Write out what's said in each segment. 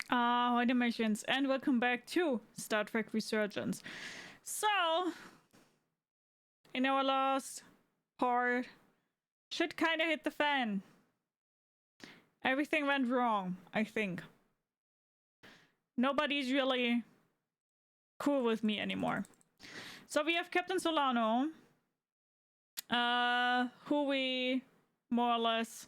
Hi, dalmatians, and welcome back to Star Trek Resurgence. So, in our last part, shit kind of hit the fan. Everything went wrong, I think. Nobody's really cool with me anymore. So we have Captain Solano, who we more or less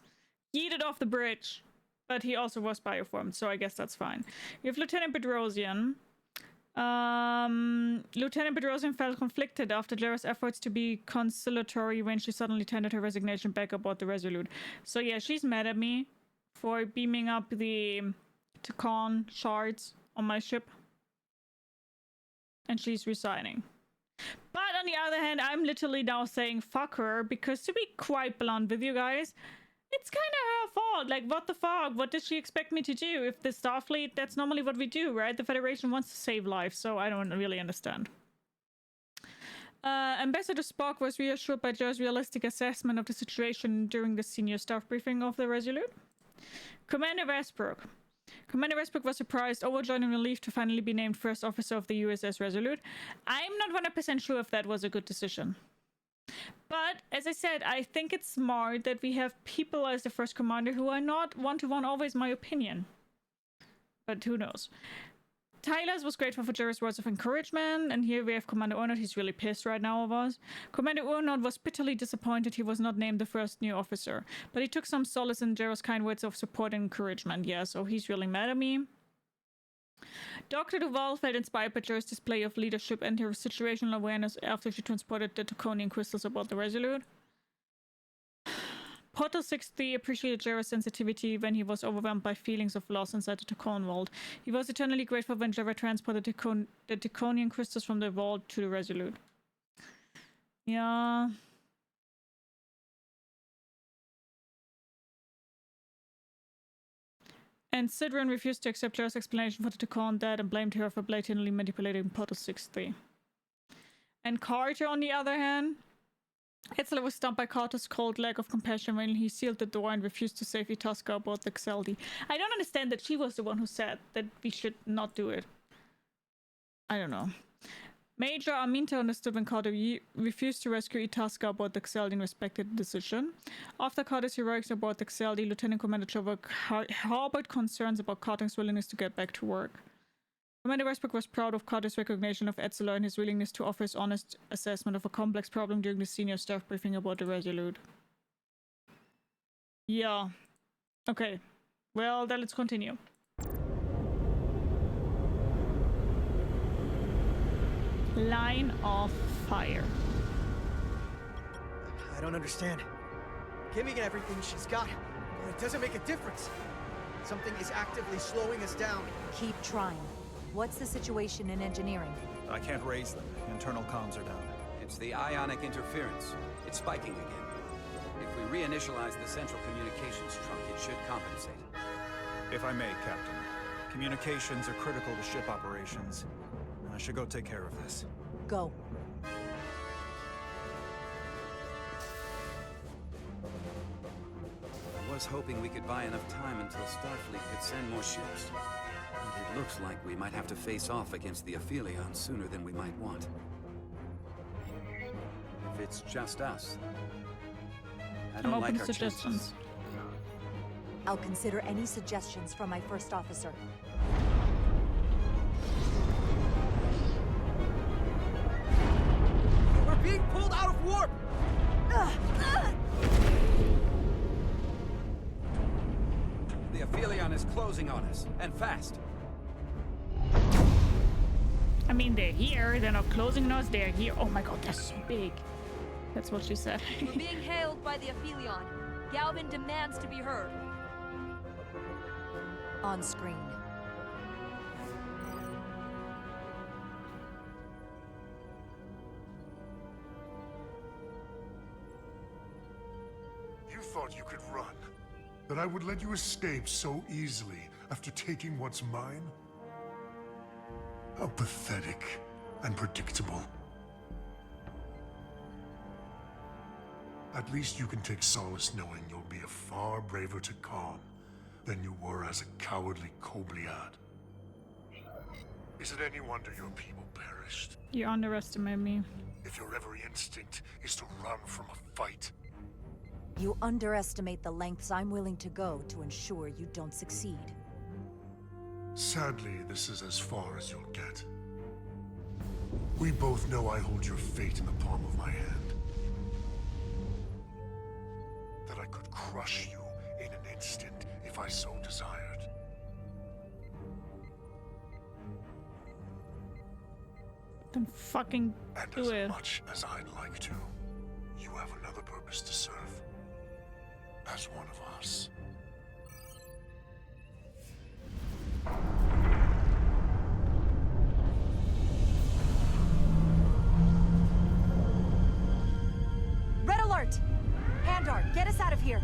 yeeted off the bridge. But he also was bioformed, so I guess that's fine. We have Lieutenant Bedrosian. Lieutenant Bedrosian felt conflicted after Jara's efforts to be conciliatory when she suddenly tendered her resignation back aboard the Resolute. So yeah, she's mad at me for beaming up the Tacon shards on my ship. And she's resigning. But on the other hand, I'm literally now saying fuck her, because to be quite blunt with you guys, it's kind of her fault. Like, what the fuck? What does she expect me to do? If the Starfleet, that's normally what we do, right? The Federation wants to save lives, so I don't really understand. Ambassador Spock was reassured by Joe's realistic assessment of the situation during the senior staff briefing of the Resolute. Commander Westbrook was surprised, overjoyed and relieved to finally be named first officer of the U.S.S. Resolute. I'm not 100% sure if that was a good decision. But, as I said, I think it's smart that we have people as the first commander who are not one-to-one always my opinion. But who knows. Tyler's was grateful for Jara's words of encouragement, and here we have Commander Urnot. He's really pissed right now of us. Commander Urnot was bitterly disappointed he was not named the first new officer, but he took some solace in Jara's kind words of support and encouragement. Yeah, so he's really mad at me. Dr. Duval felt inspired by Jara's display of leadership and her situational awareness after she transported the Taconian crystals aboard the Resolute. Portal 60 appreciated Jara's sensitivity when he was overwhelmed by feelings of loss inside the Tacon vault. He was eternally grateful when Jara transported the Taconian crystals from the vault to the Resolute. Yeah. And Sidran refused to accept Jara's explanation for the Tacon death and blamed her for blatantly manipulating Portal 60. And Carter, on the other hand, Hitler was stunned by Carter's cold lack of compassion when he sealed the door and refused to save Itasca aboard the Xeldi. I don't understand that she was the one who said that we should not do it. I don't know. Major Aminta understood when Carter refused to rescue Itasca aboard the Xeldi and respected the decision. After Carter's heroics aboard the Xeldi, Lieutenant Commander Trevor harbored concerns about Carter's willingness to get back to work. Commander Westbrook was proud of Carter's recognition of Etzler and his willingness to offer his honest assessment of a complex problem during the senior staff briefing aboard the Resolute. Yeah. Okay. Well, then let's continue. Line of fire. I don't understand. Giving everything she's got, but it doesn't make a difference. Something is actively slowing us down. Keep trying. What's the situation in engineering? I can't raise them. Internal comms are down. It's the ionic interference. It's spiking again. If we reinitialize the central communications trunk, it should compensate. If I may, Captain. Communications are critical to ship operations. I should go take care of this. Go. I was hoping we could buy enough time until Starfleet could send more ships. But it looks like we might have to face off against the Aphelion sooner than we might want. If it's just us, I don't like our suggestions. I'll consider any suggestions from my first officer. We're being pulled out of warp! The Aphelion is closing on us, and fast. I mean, they're here. They're not closing us. They're here. Oh my god, they're so big. That's what she said. We're being hailed by the Aphelion. Galvin demands to be heard. On screen. You thought you could run? That I would let you escape so easily after taking what's mine? How pathetic and predictable. At least you can take solace knowing you'll be a far braver Tacon than you were as a cowardly Kobliad. Is it any wonder your people perished? You underestimate me. If your every instinct is to run from a fight. You underestimate the lengths I'm willing to go to ensure you don't succeed. Sadly, this is as far as you'll get. We both know I hold your fate in the palm of my hand. That I could crush you in an instant if I so desired. Then fucking And do it. as much as I'd like to, you have another purpose to serve. As one of us. Red alert! Handar, get us out of here!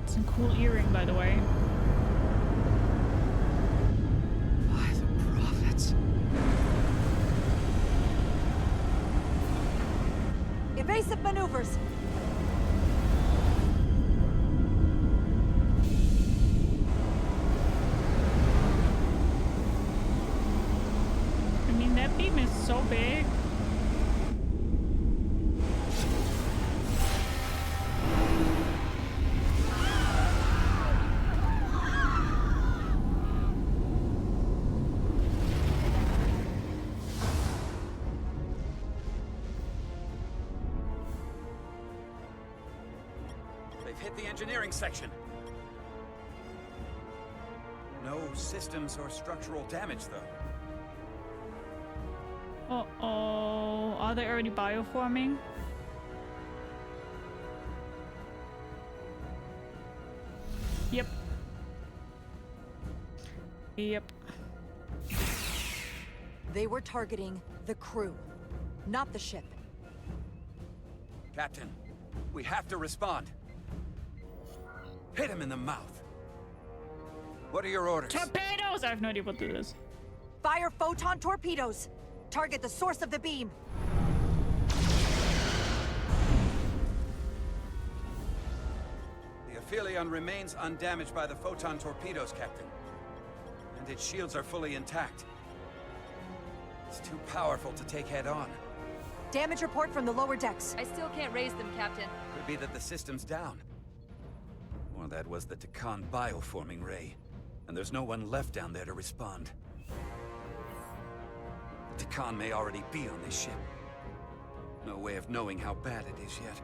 It's a cool earring, by the way. By the prophets. Evasive maneuvers! I mean, that beam is so big. They've hit the engineering section. No systems or structural damage, though. Uh-oh. Are they already bioforming? Yep. Yep. They were targeting the crew, not the ship. Captain, we have to respond. Hit him in the mouth. What are your orders? Torpedoes! I have no idea what this is. Fire photon torpedoes! Target the source of the beam! The Aphelion remains undamaged by the photon torpedoes, Captain. And its shields are fully intact. It's too powerful to take head-on. Damage report from the lower decks. I still can't raise them, Captain. Could be that the system's down. Or that was the Takan bioforming ray. And there's no one left down there to respond. The Takan may already be on this ship. No way of knowing how bad it is yet.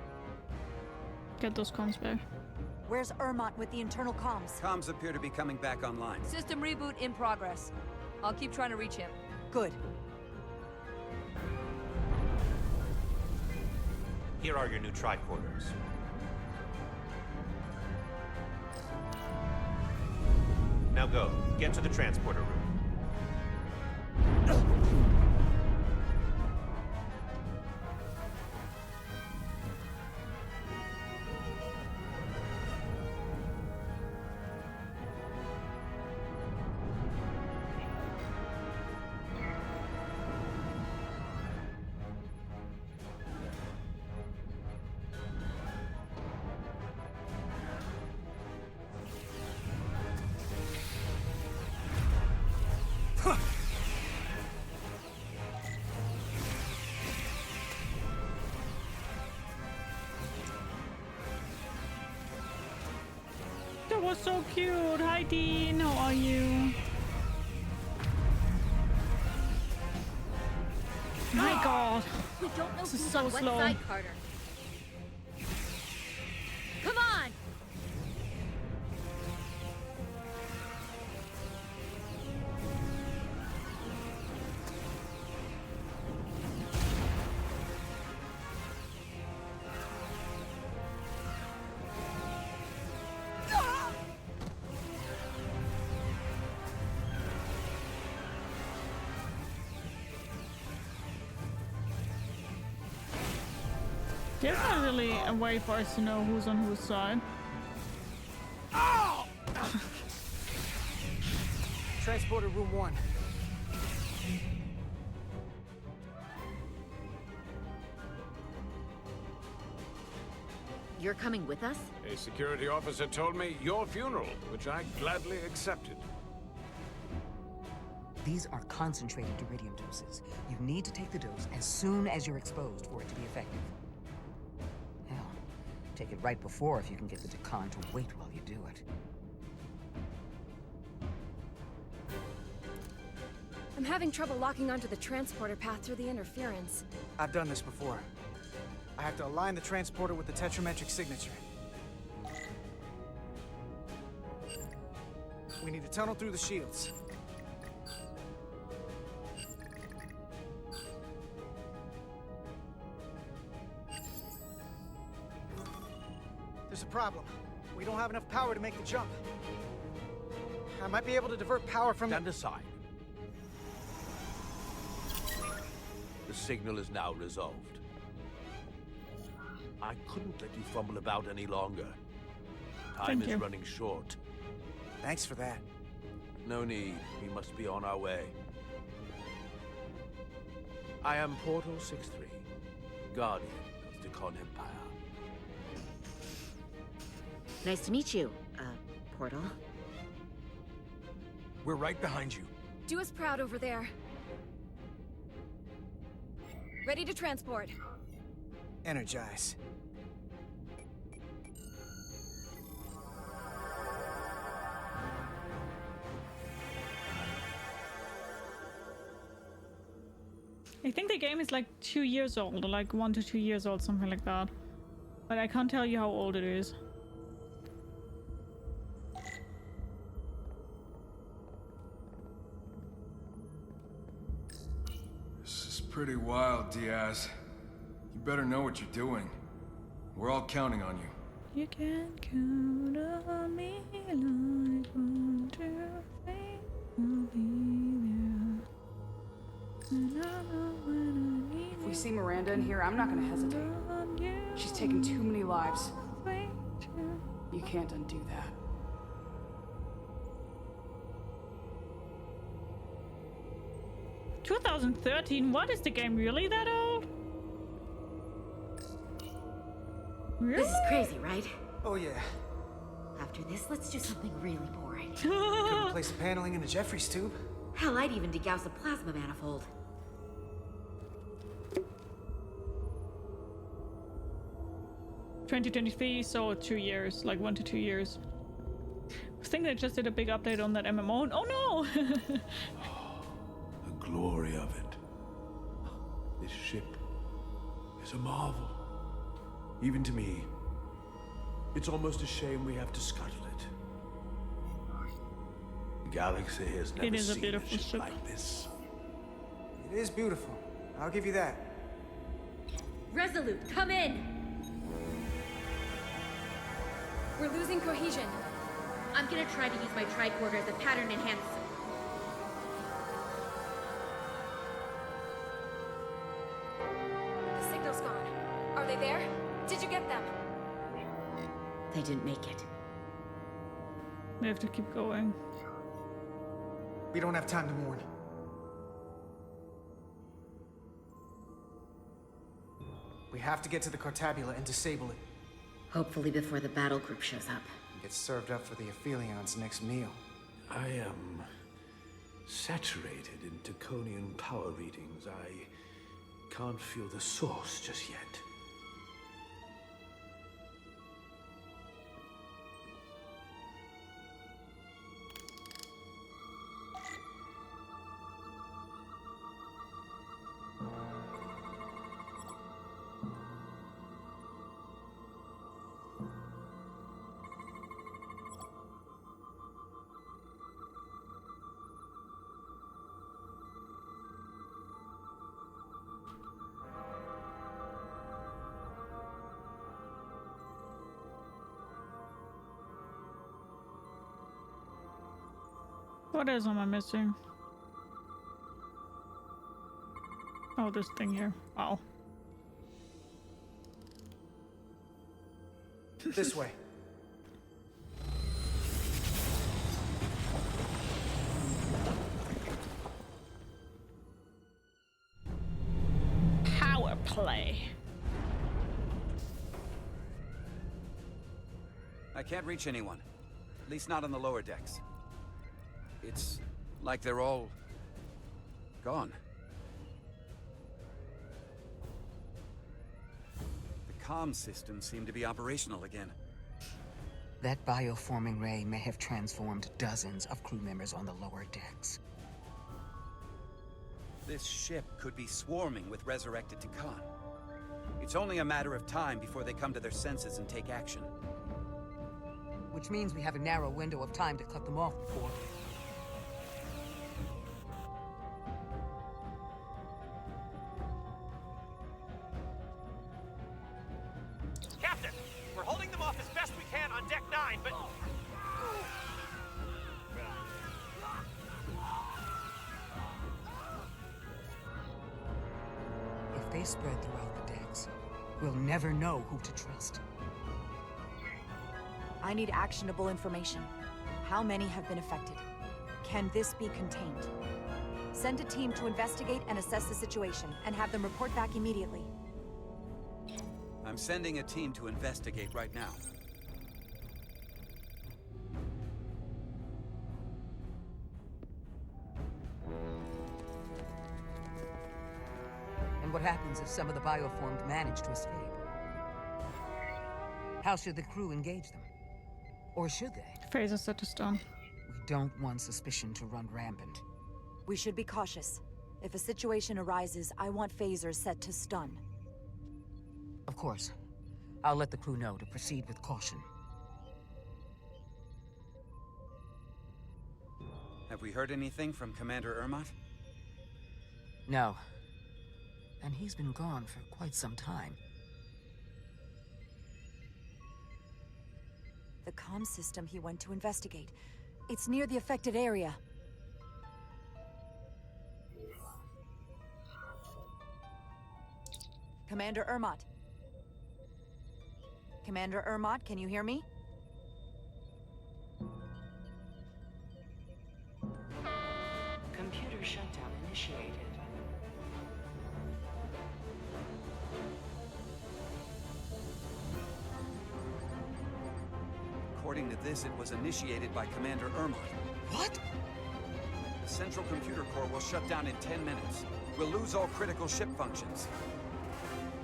Get those comms back. Where's Ermont with the internal comms? Comms appear to be coming back online. System reboot in progress. I'll keep trying to reach him. Good. Here are your new tricorders. Now go. Get to the transporter room. That was so cute. Hi, Dean. How are you? My God. We don't know This is who's so on what slow. side, Carter. Come on! There's not really a way for us to know who's on whose side. Transporter room 1. You're coming with us? A security officer told me your funeral, which I gladly accepted. These are concentrated iridium doses. You need to take the dose as soon as you're exposed for it to be effective. Hell, take it right before if you can get the Decon to wait while you do it. I'm having trouble locking onto the transporter path through the interference. I've done this before. I have to align the transporter with the tetrametric signature. We need to tunnel through the shields. There's a problem. We don't have enough power to make the jump. I might be able to divert power from... Stand aside. The signal is now resolved. I couldn't let you fumble about any longer. Time is running short. Thanks for that. No need. We must be on our way. I am Portal 6-3, Guardian of the Decon Empire. Nice to meet you, Portal. We're right behind you. Do us proud over there. Ready to transport. Energize. I think the game is like 2 years old, or like 1 to 2 years old, something like that. But I can't tell you how old it is. This is pretty wild, Diaz. You better know what you're doing. We're all counting on you. You can count on me like 1, 2, 3, I'll be there. And I know when I need If we see Miranda in here, I'm not gonna hesitate. She's taken too many lives. You can't undo that. "2013? What, is the game really that old? Really? This is crazy, right? Oh yeah. After this, let's do something really boring. Could replace the paneling in a Jeffries tube. Hell, I'd even degauss a plasma manifold. "2023, so 2 years, like 1 to 2 years. I was thinking they just did a big update on that MMO. Oh no! The glory of it. This ship is a marvel. Even to me. It's almost a shame we have to scuttle it. The galaxy has never is a seen beautiful a ship ship. like this. It is beautiful. I'll give you that. Resolute, come in! We're losing cohesion. I'm gonna try to use my tricorder as a pattern enhance. The signal's gone. Are they there? Did you get them? They didn't make it. We have to keep going. We don't have time to mourn. We have to get to the Cartabula and disable it. Hopefully before the battle group shows up. Get served up for the Aphelions' next meal. I am saturated in Deconian power readings. I can't feel the source just yet. What else am I missing? Oh, this thing here. Wow. This way. Power play. I can't reach anyone. At least not on the lower decks. It's like they're all gone. The comm systems seem to be operational again. That bioforming ray may have transformed dozens of crew members on the lower decks. This ship could be swarming with resurrected Takan. It's only a matter of time before they come to their senses and take action. Which means we have a narrow window of time to cut them off before... Captain! We're holding them off as best we can on Deck 9, but... If they spread throughout the decks, we'll never know who to trust. I need actionable information. How many have been affected? Can this be contained? Send a team to investigate and assess the situation, and have them report back immediately. I'm sending a team to investigate right now. And what happens if some of the bioformed manage to escape? How should the crew engage them? Or should they? Phaser set to stun. We don't want suspicion to run rampant. We should be cautious. If a situation arises, I want phasers set to stun. Of course. I'll let the crew know to proceed with caution. Have we heard anything from Commander Ermot? No. And he's been gone for quite some time. The comm system he went to investigate. It's near the affected area. Commander Ermot. Commander Ermot, can you hear me? Computer shutdown initiated. According to this, it was initiated by Commander Ermot. What? The central computer core will shut down in 10 minutes. We'll lose all critical ship functions.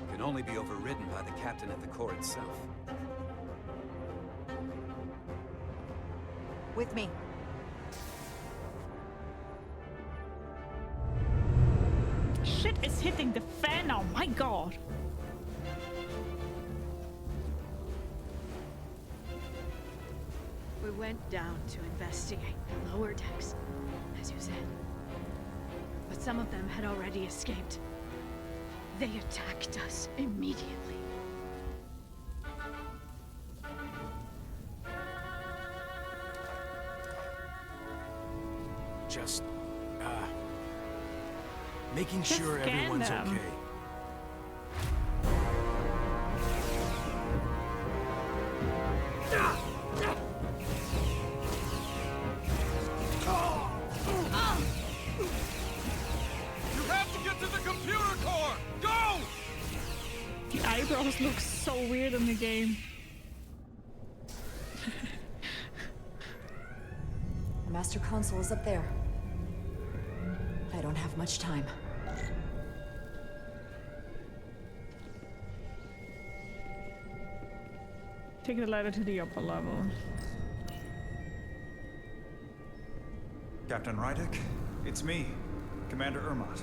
It can only be overridden by the captain at the core itself. With me. Shit is hitting the fan now, my god. We went down to investigate the lower decks, as you said. But some of them had already escaped. They attacked us immediately. Just, making Just sure scan everyone's them. okay. You have to get to the computer core! Go! The eyebrows look so weird in the game. The master console is up there. I don't have much time. Take the ladder to the upper level. Captain Rydek, it's me, Commander Ermot.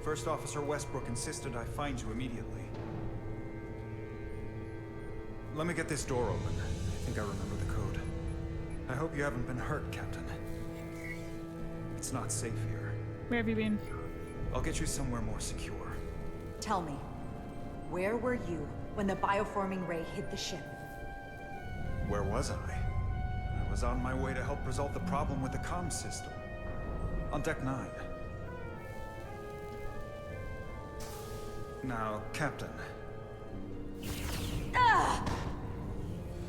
First Officer Westbrook insisted I find you immediately. Let me get this door open. I think I remember the code. I hope you haven't been hurt, Captain. It's not safe here. Where have you been? I'll get you somewhere more secure. Tell me, where were you when the bioforming ray hit the ship? Where was I? I was on my way to help resolve the problem with the comm system. On Deck 9. Now, Captain.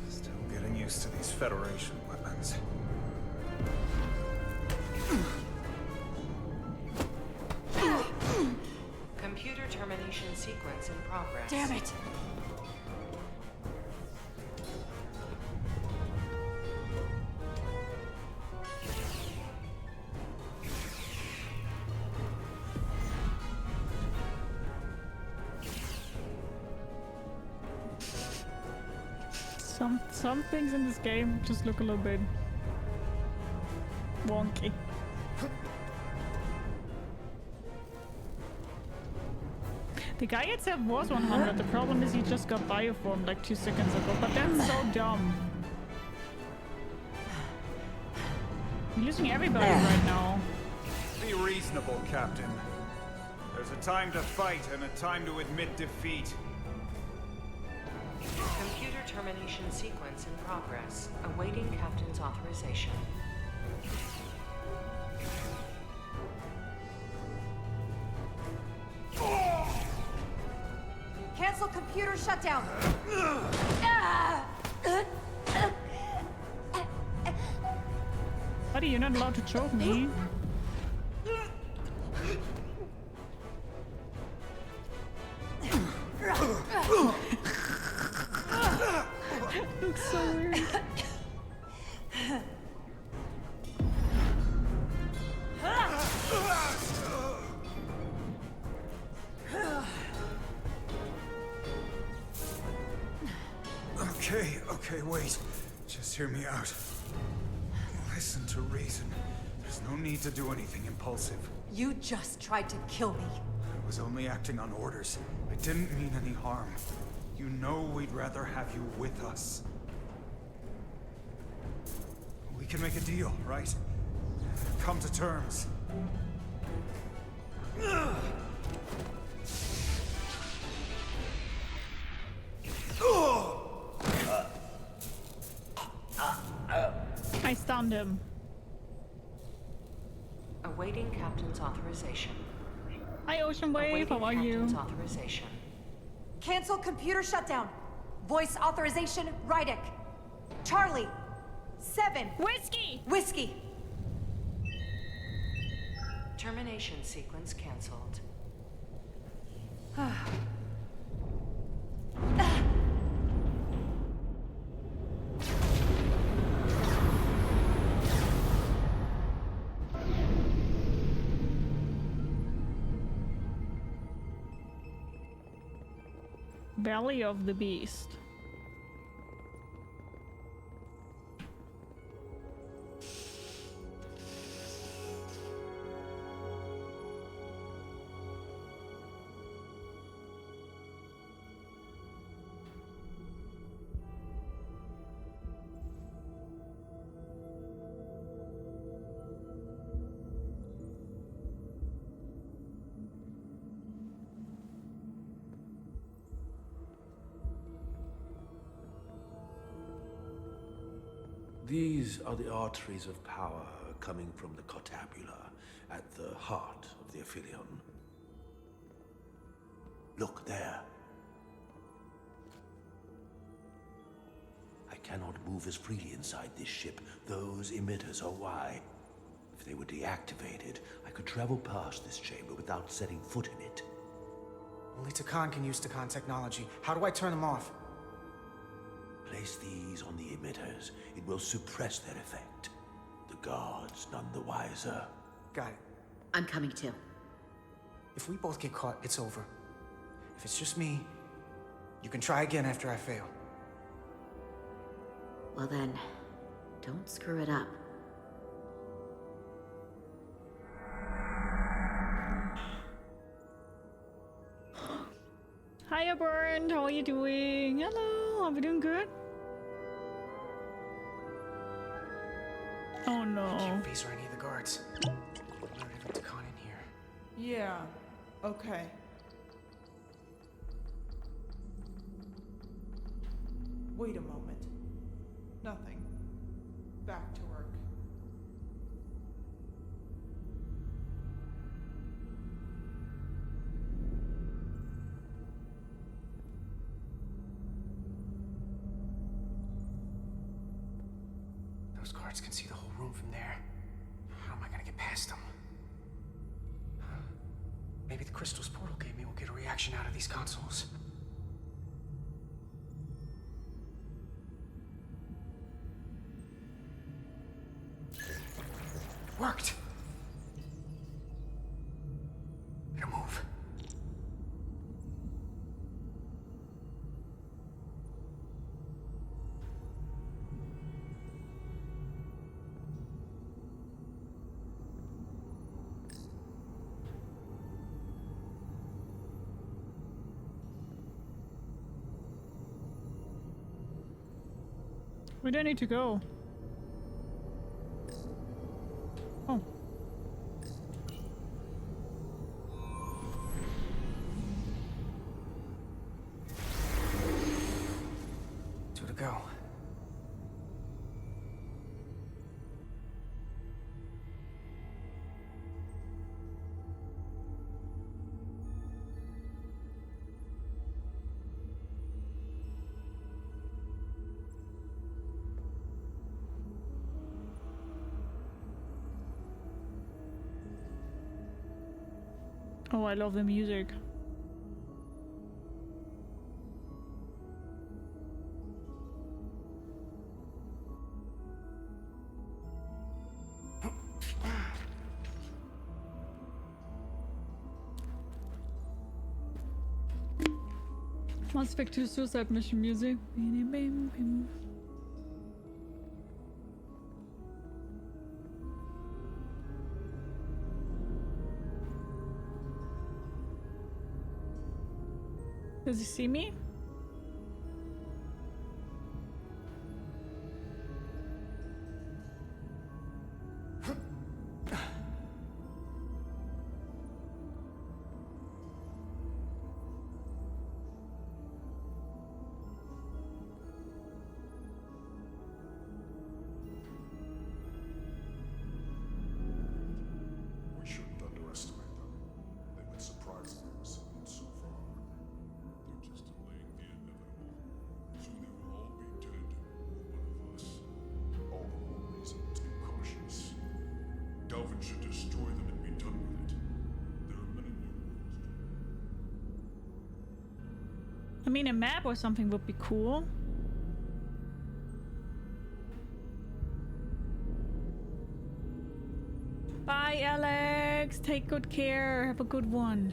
Still getting used to these Federation weapons. Computer termination sequence in progress. Damn it! Some things in this game just look a little bit wonky. The guy itself was 100. The problem is he just got bioformed like 2 seconds ago. But that's so dumb. You're losing everybody right now. Be reasonable, Captain. There's a time to fight and a time to admit defeat. Computer termination sequence in progress. Awaiting Captain's authorization. Cancel computer shutdown. Buddy, you're not allowed to choke me. Looks so weird. Okay, wait. Just hear me out. Listen to reason. There's no need to do anything impulsive. You just tried to kill me. I was only acting on orders. I didn't mean any harm. You know we'd rather have you with us. We can make a deal, right? Come to terms. I stunned him. Awaiting Captain's authorization. Hi, Ocean Wave. How are you? Captain's authorization. Cancel computer shutdown. Voice authorization, Rydek. Charlie. 7. Whiskey! Whiskey. Termination sequence cancelled. Belly of the Beast. These are the arteries of power coming from the cortabula at the heart of the Aphelion. Look there. I cannot move as freely inside this ship. Those emitters are why. If they were deactivated, I could travel past this chamber without setting foot in it. Only Takan can use Takan technology. How do I turn them off? Place these on the emitters. It will suppress their effect. The guards none the wiser. Got it. I'm coming too. If we both get caught, it's over. If it's just me, you can try again after I fail. Well then, don't screw it up. Hiya, Bernd. How are you doing? Hello. Are we doing good? Oh no. I can't visa any of the guards. Not even Takan in here. Yeah. Okay. Wait a moment. Nothing. Back to work. Those guards can see the whole room from there. How am I gonna get past them? Maybe the crystal's portal gave me will get a reaction out of these consoles. Worked! Better move. We don't need to go. Oh. Two to go. Oh, I love the music. Mass Effect 2 Suicide Mission music. Does he see me? We shouldn't underestimate them. They've been surprising the Resilience so far. They're just delaying the inevitable. Soon they will all be dead, or one of us. All the more reason to be cautious. Galvin should destroy them and be done with it. There are many more worlds. I mean, a map or something would be cool. Bye, Alex. Take good care. Have a good one.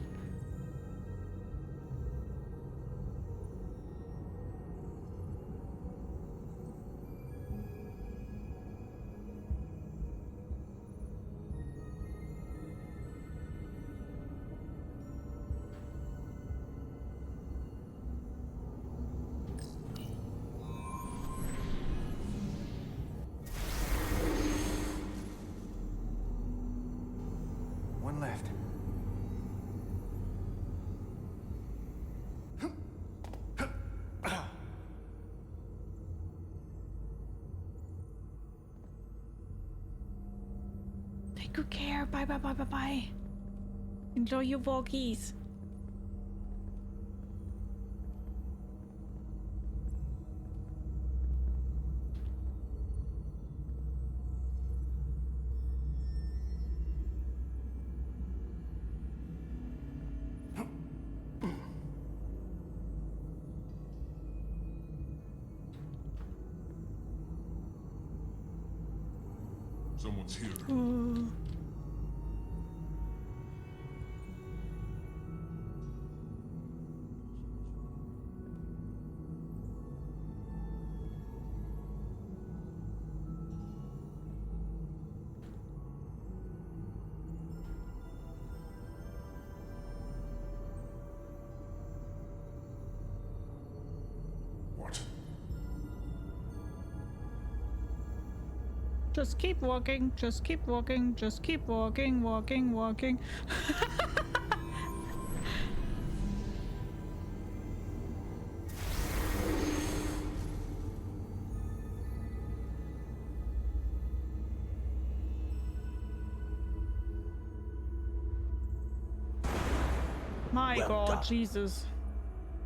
One left. Take good care. Bye, bye, bye, bye, bye. Enjoy your walkies. Someone's here. What? Just keep walking, just keep walking, just keep walking, walking, walking. My Well God, done. Jesus.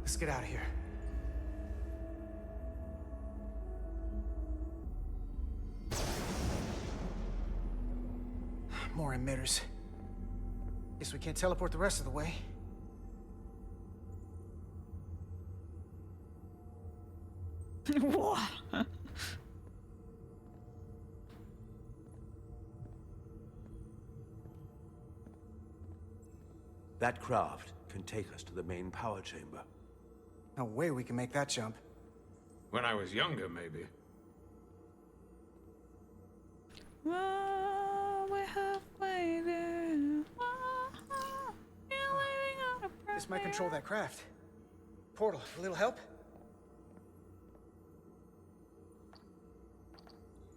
Let's get out of here. More emitters. Guess we can't teleport the rest of the way. What? That craft can take us to the main power chamber. No way we can make that jump. When I was younger, maybe. Well, we're halfway there. This might control that craft. Portal, a little help?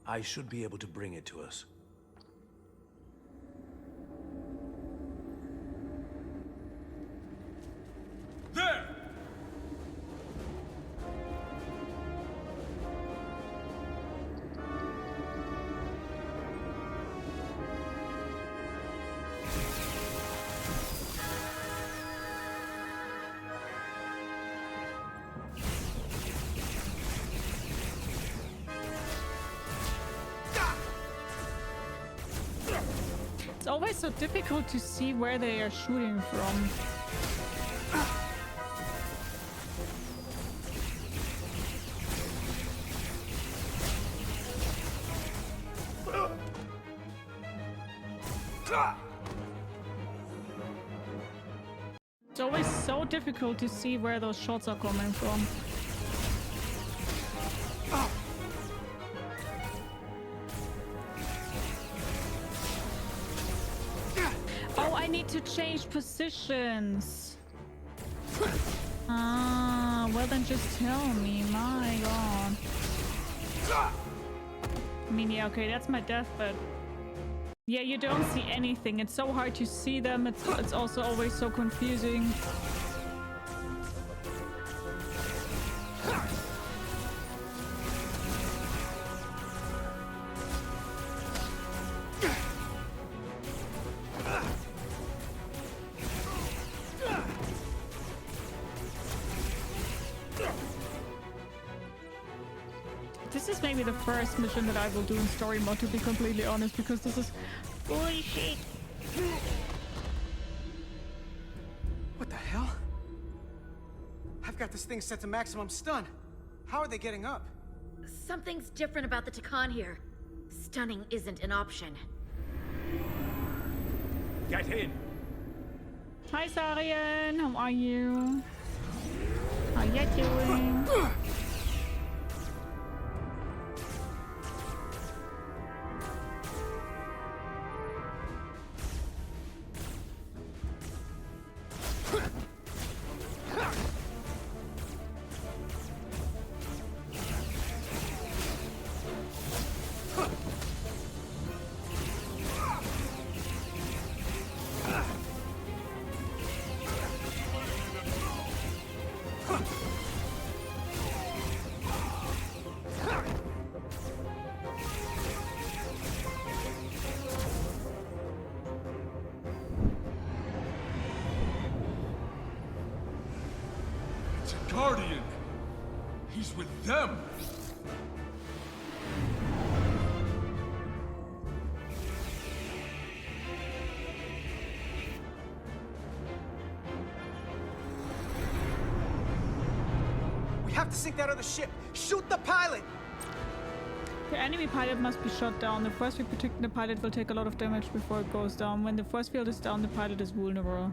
I should be able to bring it to us. There! It's always so difficult to see where they are shooting from. It's always so difficult to see where those shots are coming from. Oh, I need to change positions. Ah, well then just tell me, my god. I mean, yeah, okay, that's my death, but... Yeah, you don't see anything. It's so hard to see them. It's also always so confusing. This is maybe the first mission that I will do in story mode, to be completely honest, because this is bullshit. What the hell? I've got this thing set to maximum stun. How are they getting up? Something's different about the Takan here. Stunning isn't an option. Get in! Hi, Sarian. How are you? How you doing? Guardian! He's with them! We have to sink that other ship! Shoot the pilot! The enemy pilot must be shot down. The force field protecting the pilot will take a lot of damage before it goes down. When the force field is down, the pilot is vulnerable.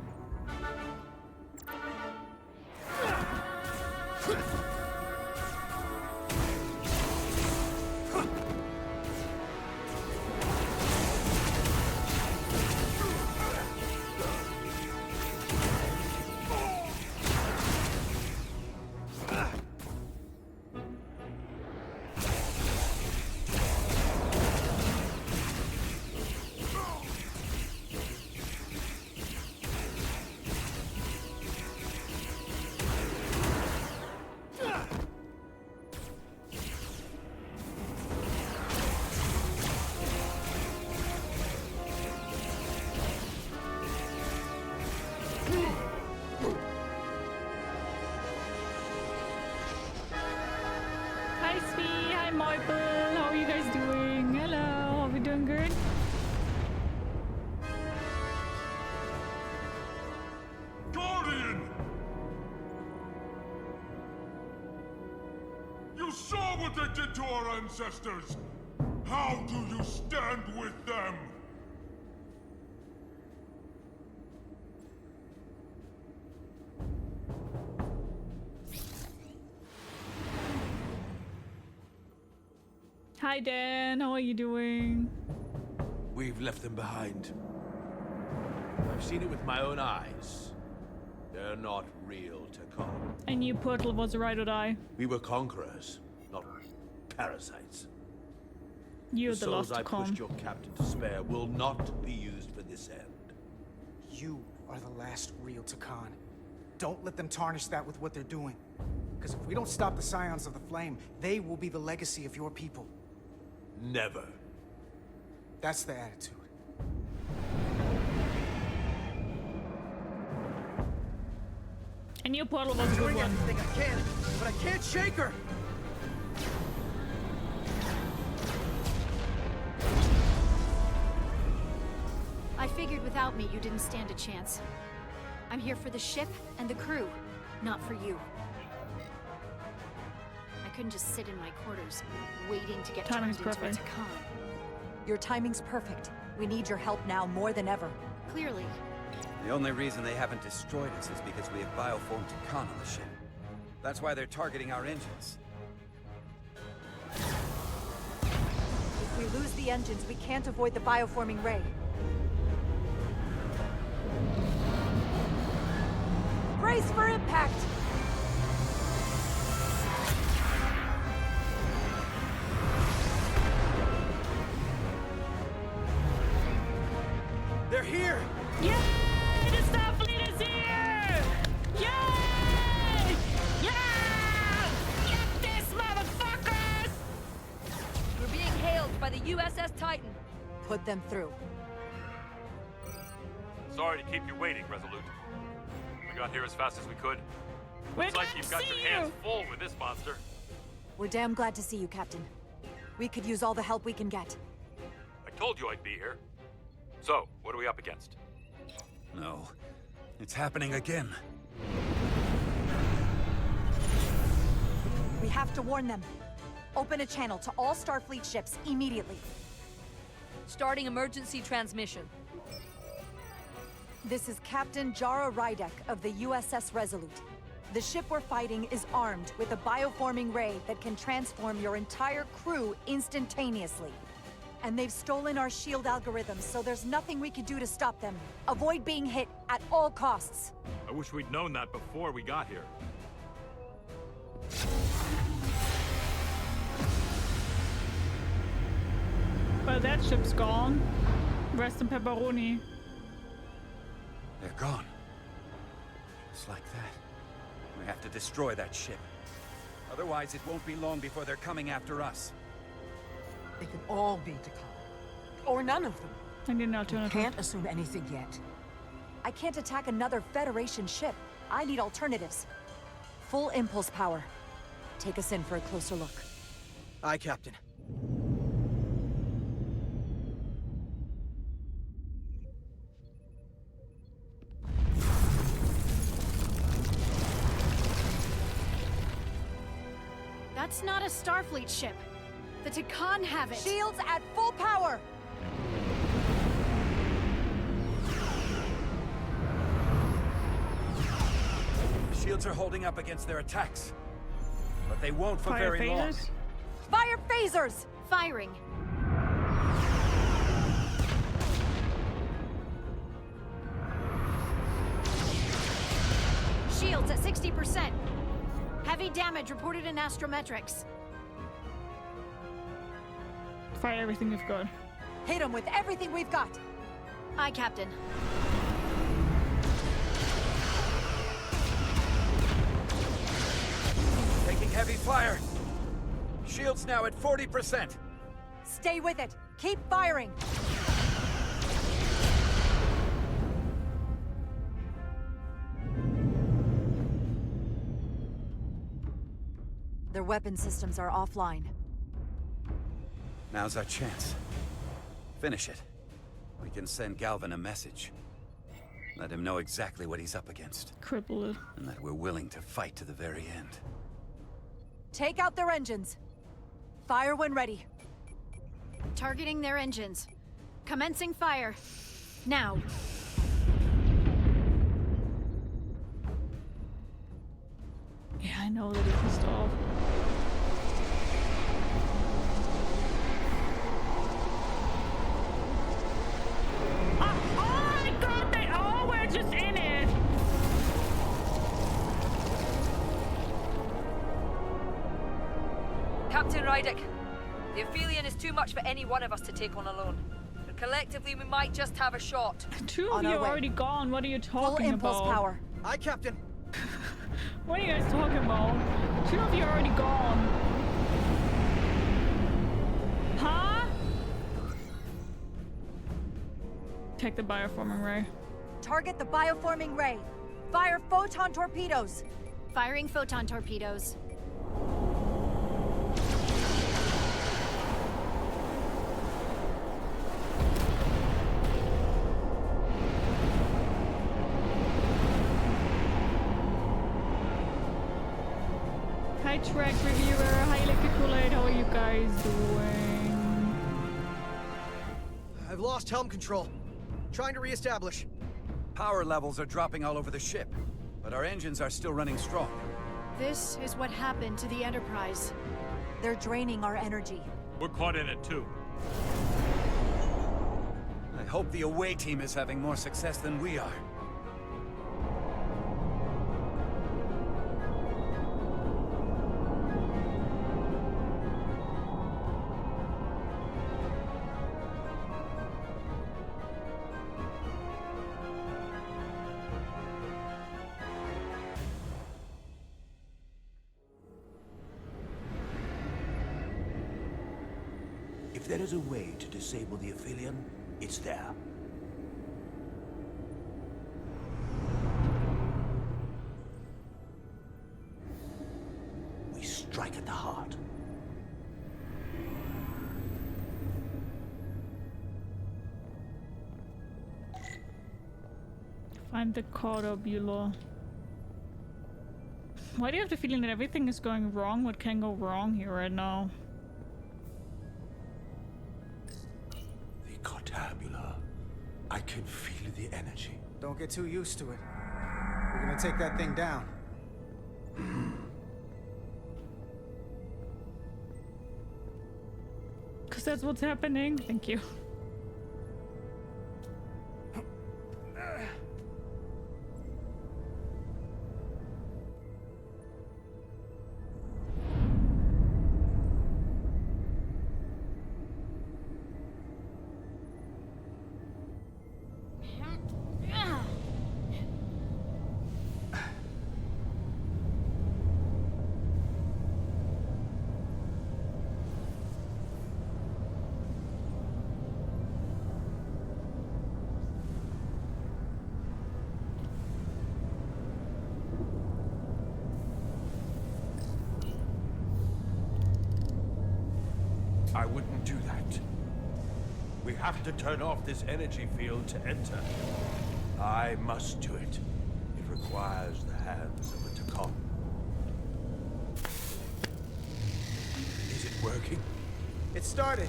What they did to our ancestors! How do you stand with them? Hi Dan, how are you doing? We've left them behind. I've seen it with my own eyes. They're not real Takan. I knew Portal was a ride or die. We were conquerors, not parasites. You're the the souls last I to come. pushed your captain to spare will not be used for this end. You are the last real Takan. Don't let them tarnish that with what they're doing. Because if we don't stop the Scions of the Flame, they will be the legacy of your people. Never. That's the attitude. A new portal was a good Doing one. everything I can, but I can't shake her. I figured without me, you didn't stand a chance. I'm here for the ship and the crew, not for you. I couldn't just sit in my quarters, waiting to get Timing's turned into a perfect. Takan. Your timing's perfect. We need your help now more than ever. Clearly. The only reason they haven't destroyed us is because we have bioformed Takan on the ship. That's why they're targeting our engines. If we lose the engines, we can't avoid the bioforming ray. Brace for impact! They're here! Yay! The Starfleet is here! Yay! Yeah! Get this, motherfuckers! We're being hailed by the U.S.S. Titan. Put them through. Sorry to keep you waiting, Resolute. We got here as fast as we could. Looks like you've got your hands full with this monster. We're damn glad to see you, Captain. We could use all the help we can get. I told you I'd be here. So, what are we up against? No. It's happening again. We have to warn them. Open a channel to all Starfleet ships immediately. Starting emergency transmission. This is Captain Jara Rydek of the U.S.S. Resolute. The ship we're fighting is armed with a bioforming ray that can transform your entire crew instantaneously. And they've stolen our shield algorithms, so there's nothing we can do to stop them. Avoid being hit at all costs. I wish we'd known that before we got here. Well, that ship's gone. Rest in pepperoni. They're gone. Just like that. We have to destroy that ship. Otherwise, it won't be long before they're coming after us. They could all be Takan. Or none of them. I need an alternative. Can't assume anything yet. I can't attack another Federation ship. I need alternatives. Full impulse power. Take us in for a closer look. Aye, Captain. That's not a Starfleet ship. The Takan have it. Shields at full power! The shields are holding up against their attacks. But they won't for very long. Fire phasers! Firing. Shields at 60%. Heavy damage reported in astrometrics. Fire everything we've got. Hit them with everything we've got. Aye, Captain. Taking heavy fire. Shields now at 40%. Stay with it. Keep firing. Their weapon systems are offline. Now's our chance. Finish it. We can send Galvin a message. Let him know exactly what he's up against. Cripple it. And that we're willing to fight to the very end. Take out their engines. Fire when ready. Targeting their engines. Commencing fire. Now. Yeah, I know that it pissed off. Oh my god, they all were just in it! Captain Rydek, The Aphelion is too much for any one of us to take on alone. But collectively, we might just have a shot. Two of you are already gone. What are you talking impulse about? Power. Aye, Captain. What are you guys talking about? Two of you are already gone. Huh? Take the bioforming ray. Target the bioforming ray. Fire photon torpedoes. Firing photon torpedoes. Hi Track Reviewer, hi Liquid Kool-Aid, how are you guys doing? I've lost helm control. Trying to re-establish. Power levels are dropping all over the ship, but our engines are still running strong. This is what happened to the Enterprise. They're draining our energy. We're caught in it too. I hope the away team is having more success than we are. If there is a way to disable the Aphelion, it's there. We strike at the heart. Find the Carter Diaz. Why do you have the feeling that everything is going wrong? What can go wrong here right now? Tabula. I can feel the energy. Don't get too used to it. We're gonna take that thing down. Because that's what's happening. Thank you. I wouldn't do that. We have to turn off this energy field to enter. I must do it. It requires the hands of a Takan. Is it working? It started.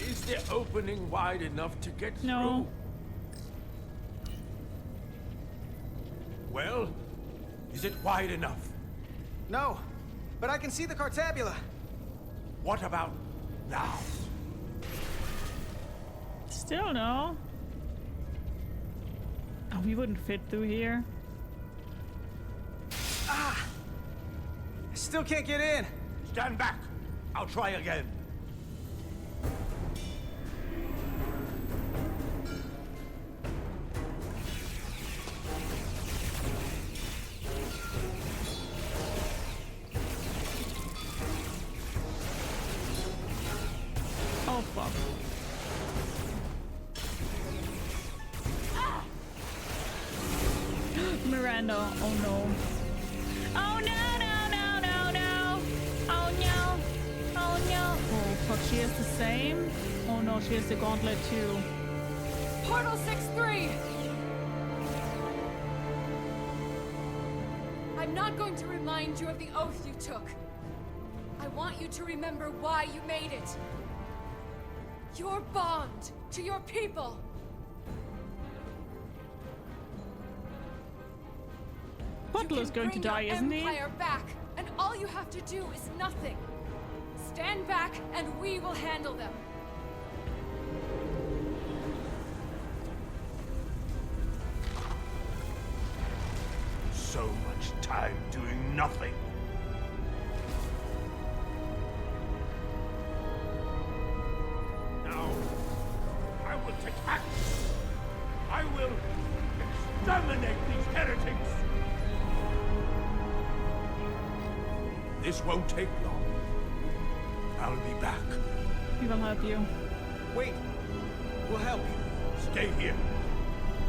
Is the opening wide enough to get No. through? Well, is it wide enough? No, but I can see the Cartabula. What about now? Still no. Oh, we wouldn't fit through here. Ah! I still can't get in. Stand back. I'll try again. Oh, fuck. Miranda, oh no. Oh no, no, no, no, no. Oh no. Oh no. Oh fuck, she has the same? Oh no, she has the gauntlet too. Portal 6-3! I'm not going to remind you of the oath you took. I want you to remember why you made it. Your bond to your people. Butler's going to die, isn't he? Empire back, and all you have to do is nothing. Stand back, and we will handle them. So much time doing nothing. attack! I will exterminate these heretics! This won't take long. I'll be back. We will help you. Wait. We'll help you. Stay here.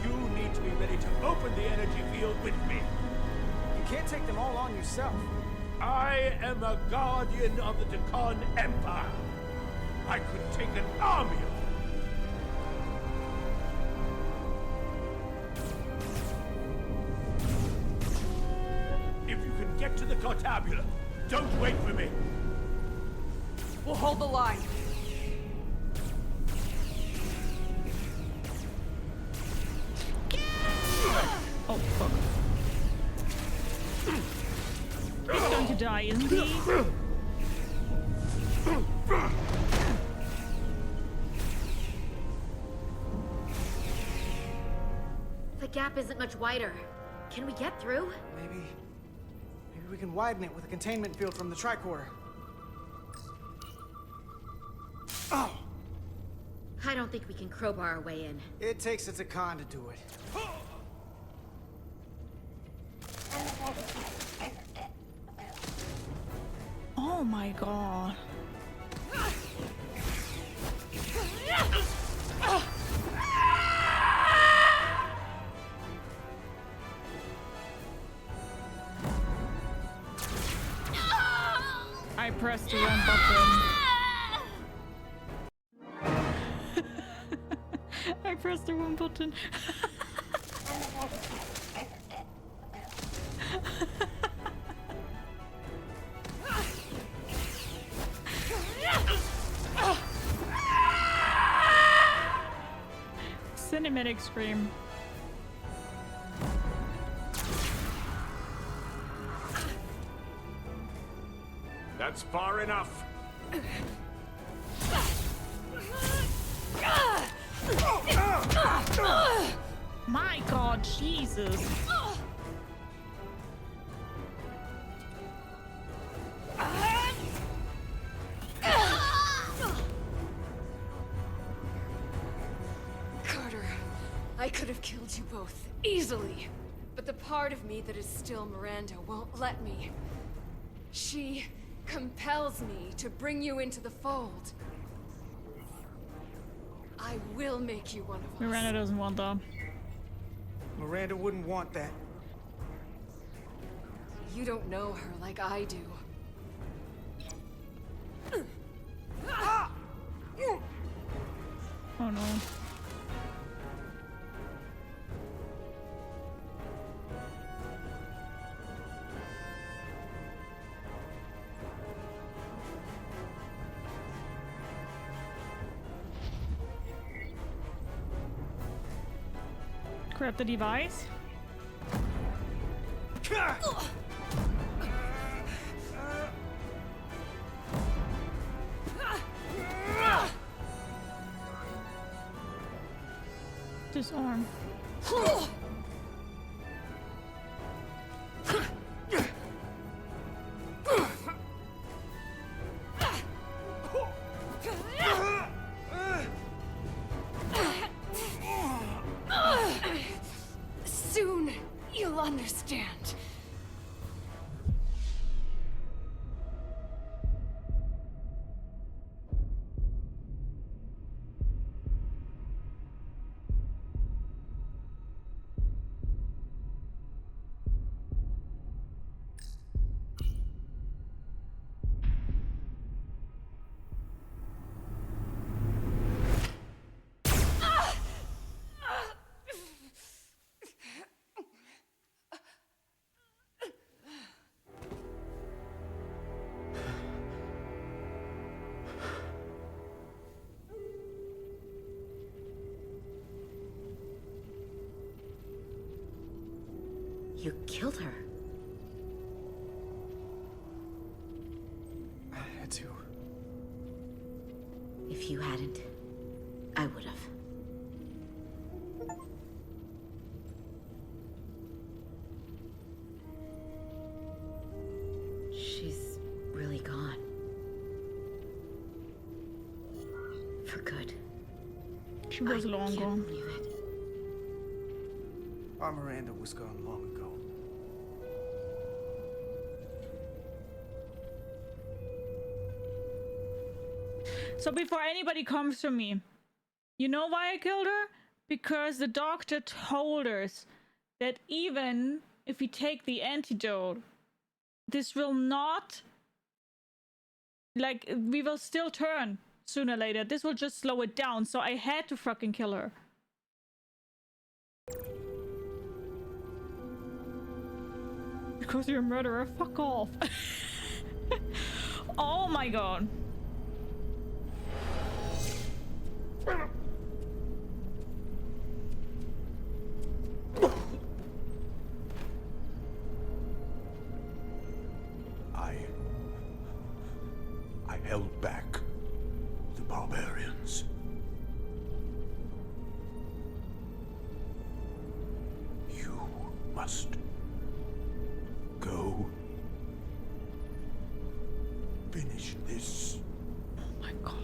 You need to be ready to open the energy field with me. You can't take them all on yourself. I am a guardian of the Deccan Empire. I could take an army of them. If you can get to the Cartabula, don't wait for me. We'll hold the line. Oh, fuck. He's going to die, isn't he? The gap isn't much wider. Can we get through? Maybe we can widen it with a containment field from the tricorder. Oh! I don't think we can crowbar our way in. It takes a Deccan to do it. Oh my god. I pressed the wrong button. I pressed the wrong button. Cinematic scream. That's far enough. My god, Jesus. Carter, I could have killed you both, easily. But the part of me that is still Miranda won't let me. She compels me to bring you into the fold. I will make you one of us. Miranda doesn't want that. Miranda wouldn't want that. You don't know her like I do. Oh no. Grab the device. Disarm. Soon, you'll understand. You killed her. I had to. If you hadn't, I would have. She's really gone. For good. She was long gone. Our Miranda was gone long ago. So before anybody comes to me, you know why I killed her? Because the doctor told us that even if we take the antidote, this will not, like, we will still turn sooner or later. This will just slow it down. So I had to fucking kill her. Because you're a murderer. Fuck off. Oh my god. I held back the barbarians. You must go finish this. Oh my god.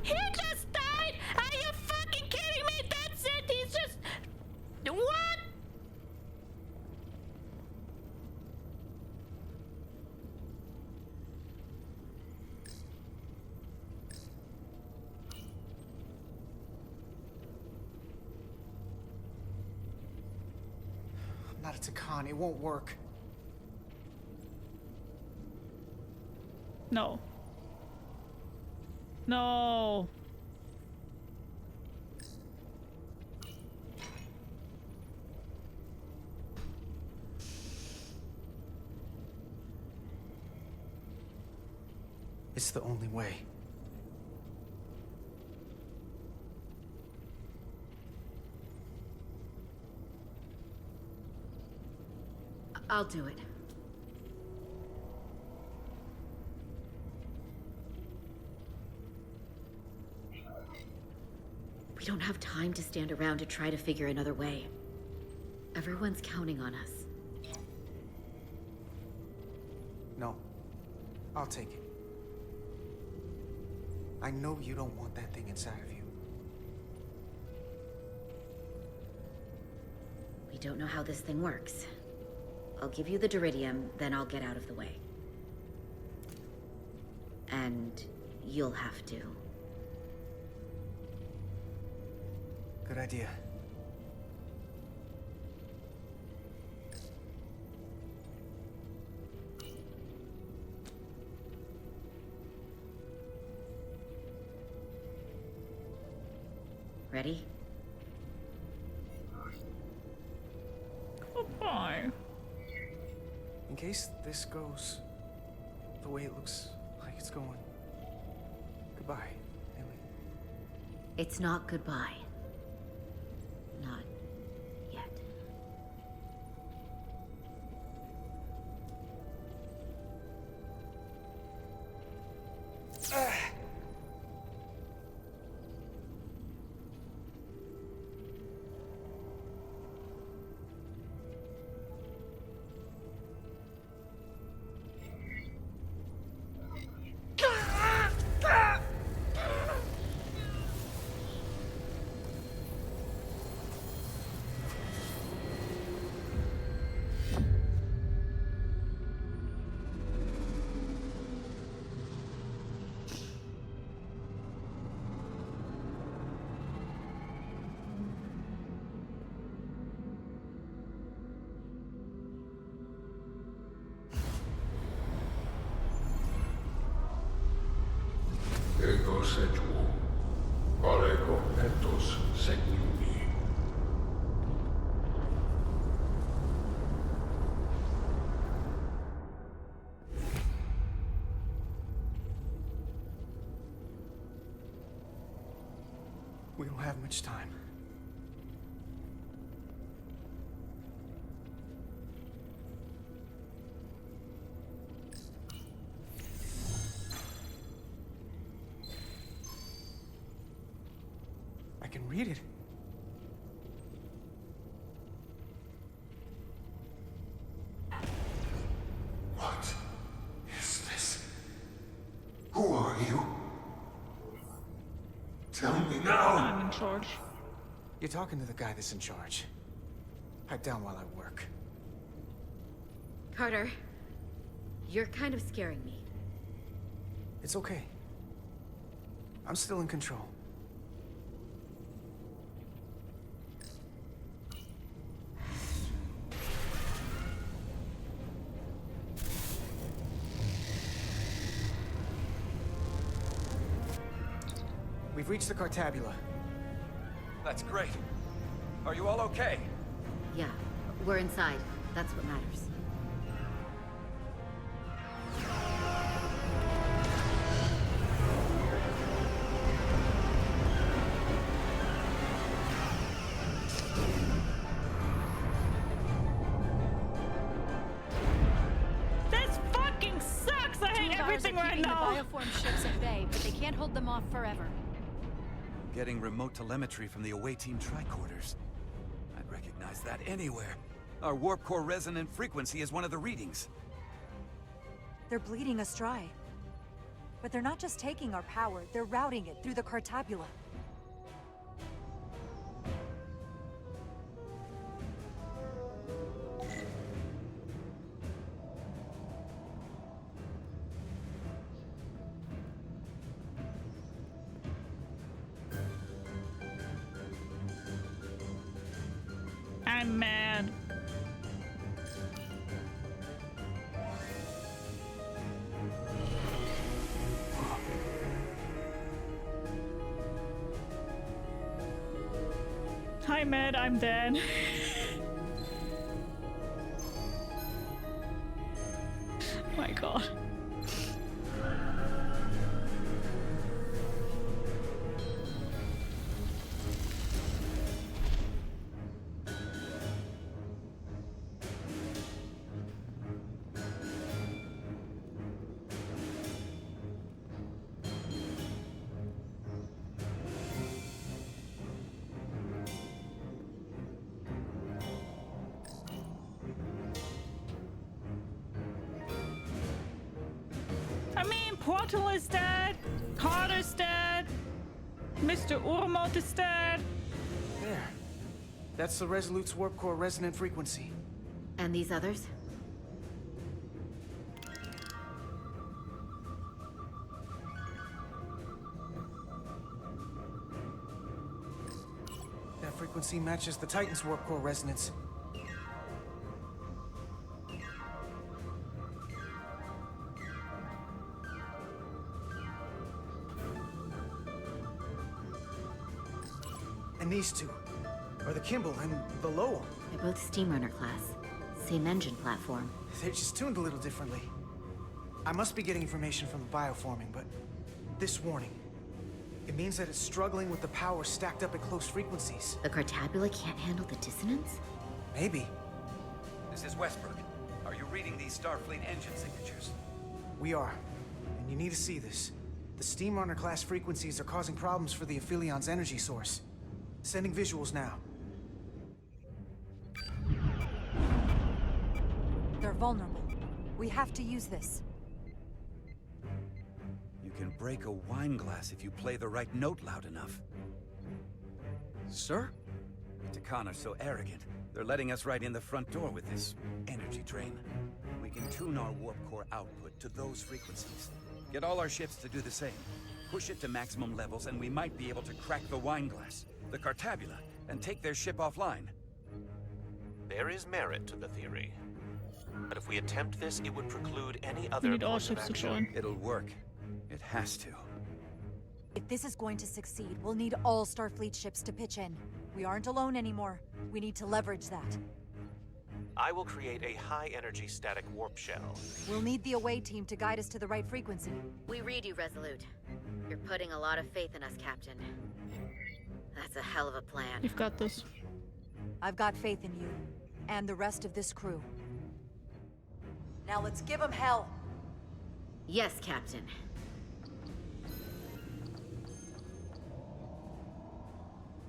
He just died! Are you fucking kidding me? That's it! He's just... What? I'm not a Takan. It won't work. No. No. It's the only way. I'll do it. We don't have time to stand around to try to figure another way. Everyone's counting on us. No. I'll take it. I know you don't want that thing inside of you. We don't know how this thing works. I'll give you the Duridium, then I'll get out of the way. And you'll have to. Good idea. Ready? Goodbye. In case this goes the way it looks like it's going. Goodbye, Ellie. It's not goodbye. Not yet. Ego setuo. Olego etos segniumi. We don't have much time. I can read it. charge. You're talking to the guy that's in charge. Pipe down while I work. Carter, you're kind of scaring me. It's okay. I'm still in control. We've reached the Cartabula. That's great. Are you all okay? Yeah, we're inside. That's what matters. This fucking sucks! I hate everything right now! The bioform ships at bay, but they can't hold them off forever. Getting remote telemetry from the away team tricorders. I'd recognize that anywhere. Our warp core resonant frequency is one of the readings. They're bleeding us dry. But they're not just taking our power, they're routing it through the Cartabula. I'm mad. Hi, Mad, I'm Dan. My god. I mean, Portal is dead, Carter's dead, Mr. Urmot is dead. There. That's the Resolute's warp core resonant frequency. And these others? That frequency matches the Titan's warp core resonance. And these two are the Kimball and the Lowell. They're both Steamrunner class. Same engine platform. They're just tuned a little differently. I must be getting information from the bioforming, but this warning, it means that it's struggling with the power stacked up at close frequencies. The Cartabula can't handle the dissonance? Maybe. This is Westbrook. Are you reading these Starfleet engine signatures? We are. And you need to see this. The Steamrunner class frequencies are causing problems for the Aphilion's energy source. Sending visuals now. They're vulnerable. We have to use this. You can break a wine glass if you play the right note loud enough. Sir? The Takan are so arrogant. They're letting us right in the front door with this energy drain. We can tune our warp core output to those frequencies. Get all our ships to do the same. Push it to maximum levels and we might be able to crack the wine glass, the Cartabula, and take their ship offline. There is merit to the theory. But if we attempt this, it would preclude any other We need all course of ships to action. join. It'll work. It has to. If this is going to succeed, we'll need all Starfleet ships to pitch in. We aren't alone anymore. We need to leverage that. I will create a high-energy static warp shell. We'll need the away team to guide us to the right frequency. We read you, Resolute. You're putting a lot of faith in us, Captain. That's a hell of a plan. You've got this. I've got faith in you, and the rest of this crew. Now let's give them hell! Yes, Captain.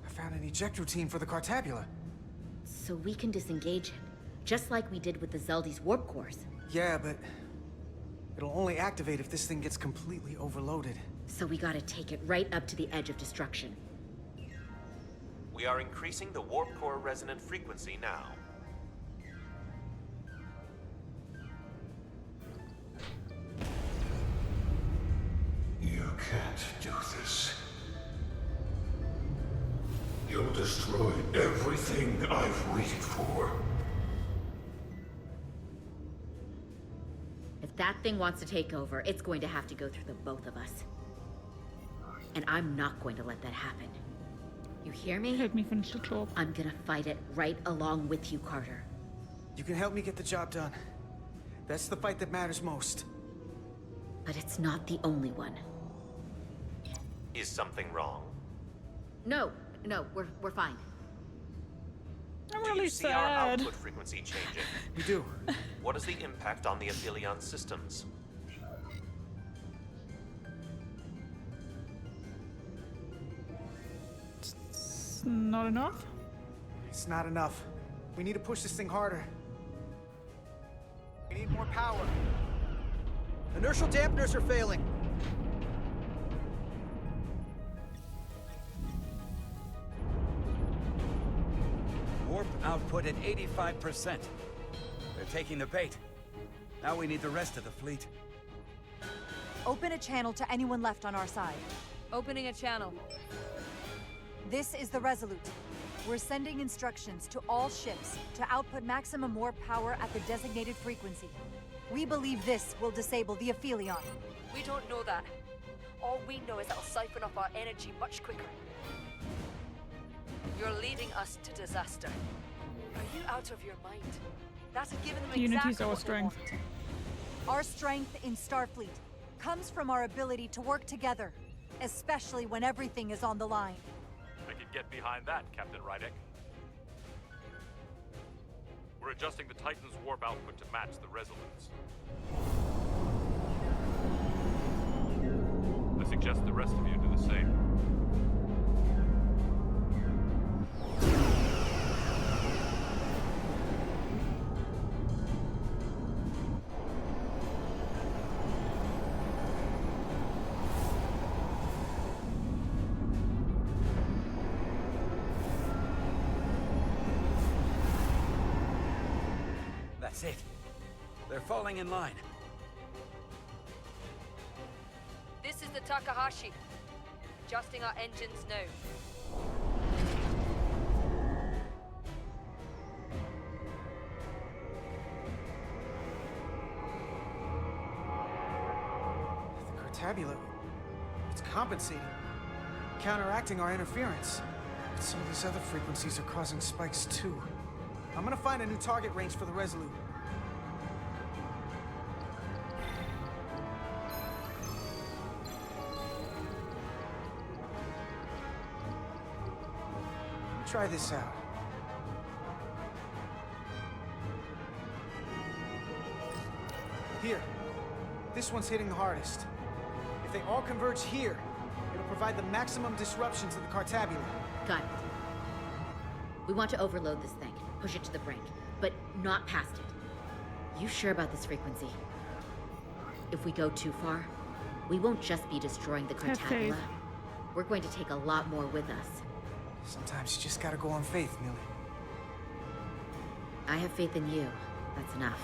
I found an eject routine for the Cartabula. So we can disengage it, just like we did with the Zeldy's warp cores. Yeah, but it'll only activate if this thing gets completely overloaded. So we gotta take it right up to the edge of destruction. We are increasing the warp core resonant frequency now. You can't do this. You'll destroy everything I've waited for. If that thing wants to take over, it's going to have to go through the both of us. And I'm not going to let that happen. You hear me? Let me finish the job. I'm gonna fight it right along with you, Carter. You can help me get the job done. That's the fight that matters most. But it's not the only one. Is something wrong? No, we're fine. I'm Do really you see our sad. output frequency changing? We do. What is the impact on the Aphelion systems? It's not enough. It's not enough. We need to push this thing harder. We need more power. Inertial dampeners are failing. Warp output at 85%. They're taking the bait. Now we need the rest of the fleet. Open a channel to anyone left on our side. Opening a channel. This is the Resolute. We're sending instructions to all ships to output maximum warp power at the designated frequency. We believe this will disable the Aphelion. We don't know that. All we know is it'll siphon off our energy much quicker. You're leading us to disaster. Are you out of your mind? That's given them Unity's exactly our what they strength. want. Our strength in Starfleet comes from our ability to work together, especially when everything is on the line. I can get behind that, Captain Rydek. We're adjusting the Titan's warp output to match the Resolute's. I suggest the rest of you do the same. That's it. They're falling in line. This is the Takahashi. Adjusting our engines now. The Cartabula, it's compensating, counteracting our interference. But some of these other frequencies are causing spikes too. I'm gonna find a new target range for the Resolute. Try this out. Here. This one's hitting the hardest. If they all converge here, it'll provide the maximum disruption to the Cartabula. Got it. We want to overload this thing, push it to the brink, but not past it. You sure about this frequency? If we go too far, we won't just be destroying the Have faith. Cartabula. We're going to take a lot more with us. Sometimes you just gotta go on faith, Millie. I have faith in you. That's enough.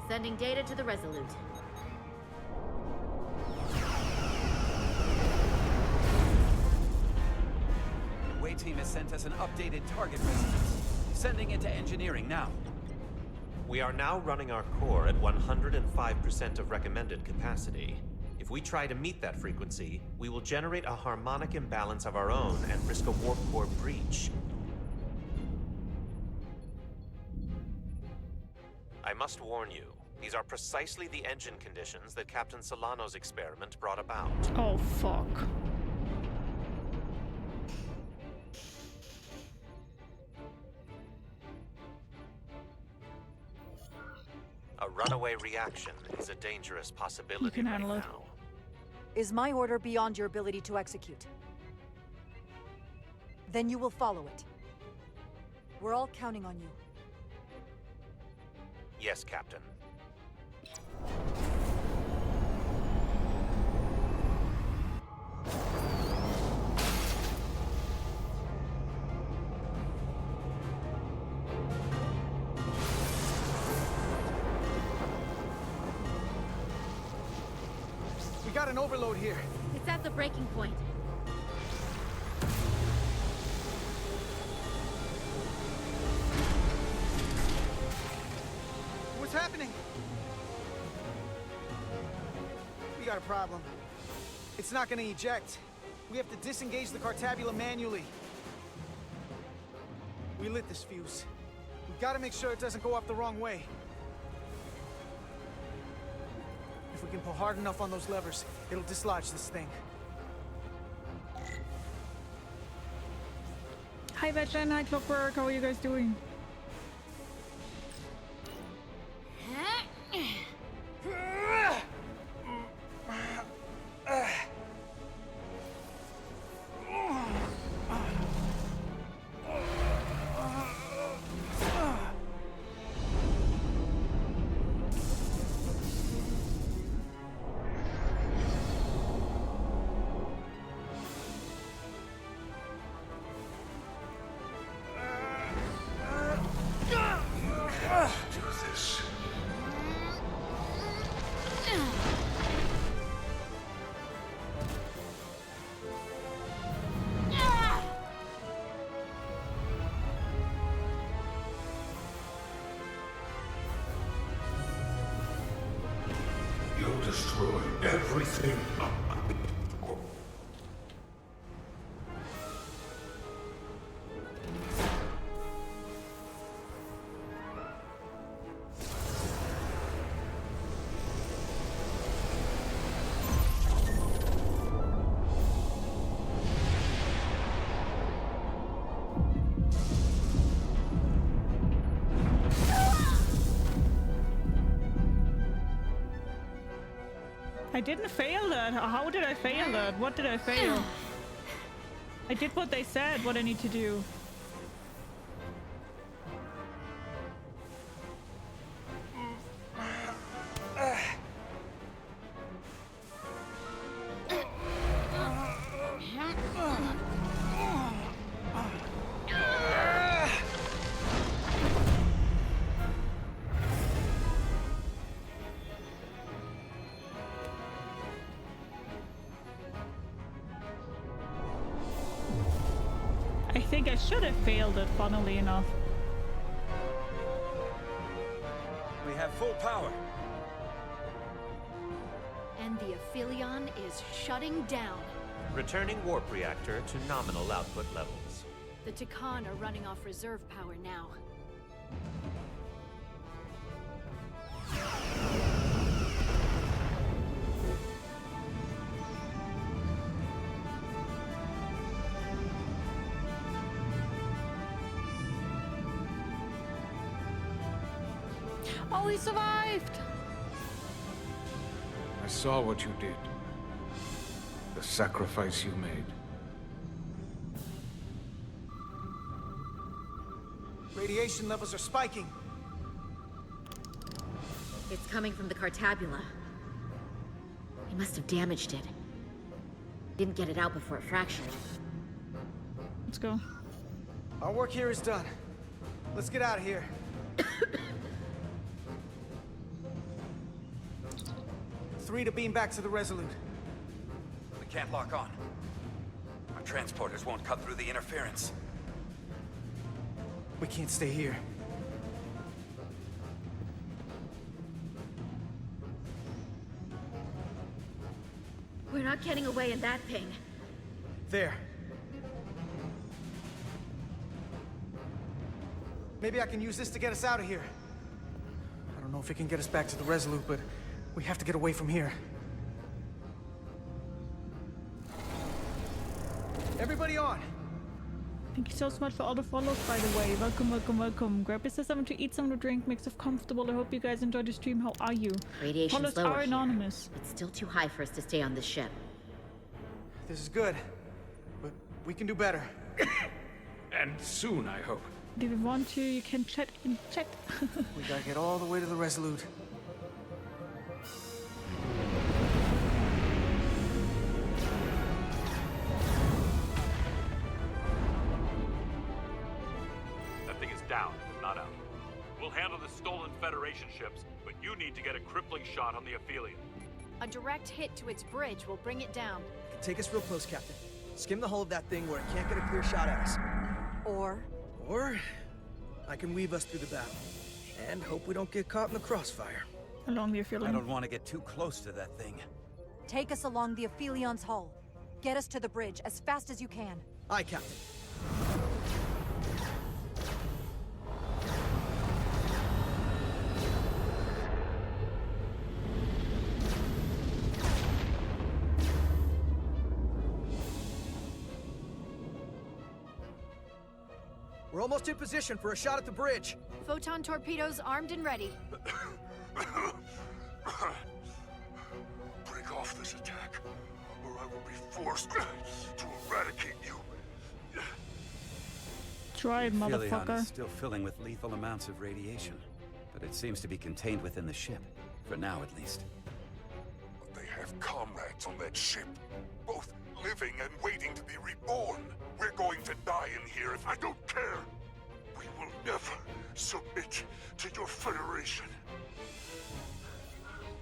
Sending data to the Resolute. The Way team has sent us an updated target resonance. Sending it to engineering now. We are now running our core at 105% of recommended capacity. If we try to meet that frequency, we will generate a harmonic imbalance of our own and risk a warp core breach. I must warn you, these are precisely the engine conditions that Captain Solano's experiment brought about. Oh, fuck. A runaway reaction is a dangerous possibility You can right handle it. now. Is my order beyond your ability to execute? Then you will follow it. We're all counting on you. Yes, Captain. got an overload here. It's at the breaking point. What's happening? We got a problem. It's not gonna eject. We have to disengage the Cartabula manually. We lit this fuse. We gotta make sure it doesn't go off the wrong way. If we can pull hard enough on those levers, it'll dislodge this thing. Hi Veteran, hi Clockwork, how are you guys doing? You'll destroy everything. I didn't fail that. How did I fail that? What did I fail? I did what they said, what I need to do. I think I should have failed it, funnily enough. We have full power. And the Aphelion is shutting down. Returning warp reactor to nominal output levels. The Takan are running off reserve power now. Oh, he survived! I saw what you did. The sacrifice you made. Radiation levels are spiking. It's coming from the Cartabula. He must have damaged it. Didn't get it out before it fractured. Let's go. Our work here is done. Let's get out of here. 3 to beam back to the Resolute. We can't lock on. Our transporters won't cut through the interference. We can't stay here. We're not getting away in that thing. There. Maybe I can use this to get us out of here. I don't know if it can get us back to the Resolute, but we have to get away from here. Everybody on! Thank you so much for all the follows, by the way. Welcome, welcome, welcome. Grab yourself something to eat, something to drink, make yourself comfortable. I hope you guys enjoyed the stream. How are you? Radiation's Follows lower are here. anonymous. It's still too high for us to stay on this ship. This is good, but we can do better. And soon, I hope. If you want to, you can chat in chat. We gotta get all the way to the Resolute. That thing is down, not out. We'll handle the stolen Federation ships, but you need to get a crippling shot on the Aphelion. A direct hit to its bridge will bring it down. Take us real close, Captain. Skim the hull of that thing where it can't get a clear shot at us. Or I can weave us through the battle. And hope we don't get caught in the crossfire. Along the Aphelion. I don't want to get too close to that thing. take us along the Aphelion's hull. Get us to the bridge as fast as you can. Aye, Captain. We're almost in position for a shot at the bridge. Photon torpedoes armed and ready. Break off this attack, or I will be forced to eradicate you. Try it, Aphelion motherfucker. is still filling with lethal amounts of radiation, but it seems to be contained within the ship, for now at least. But they have comrades on that ship, both living and waiting to be reborn. We're going to die in here if I don't care. We will never submit to your Federation.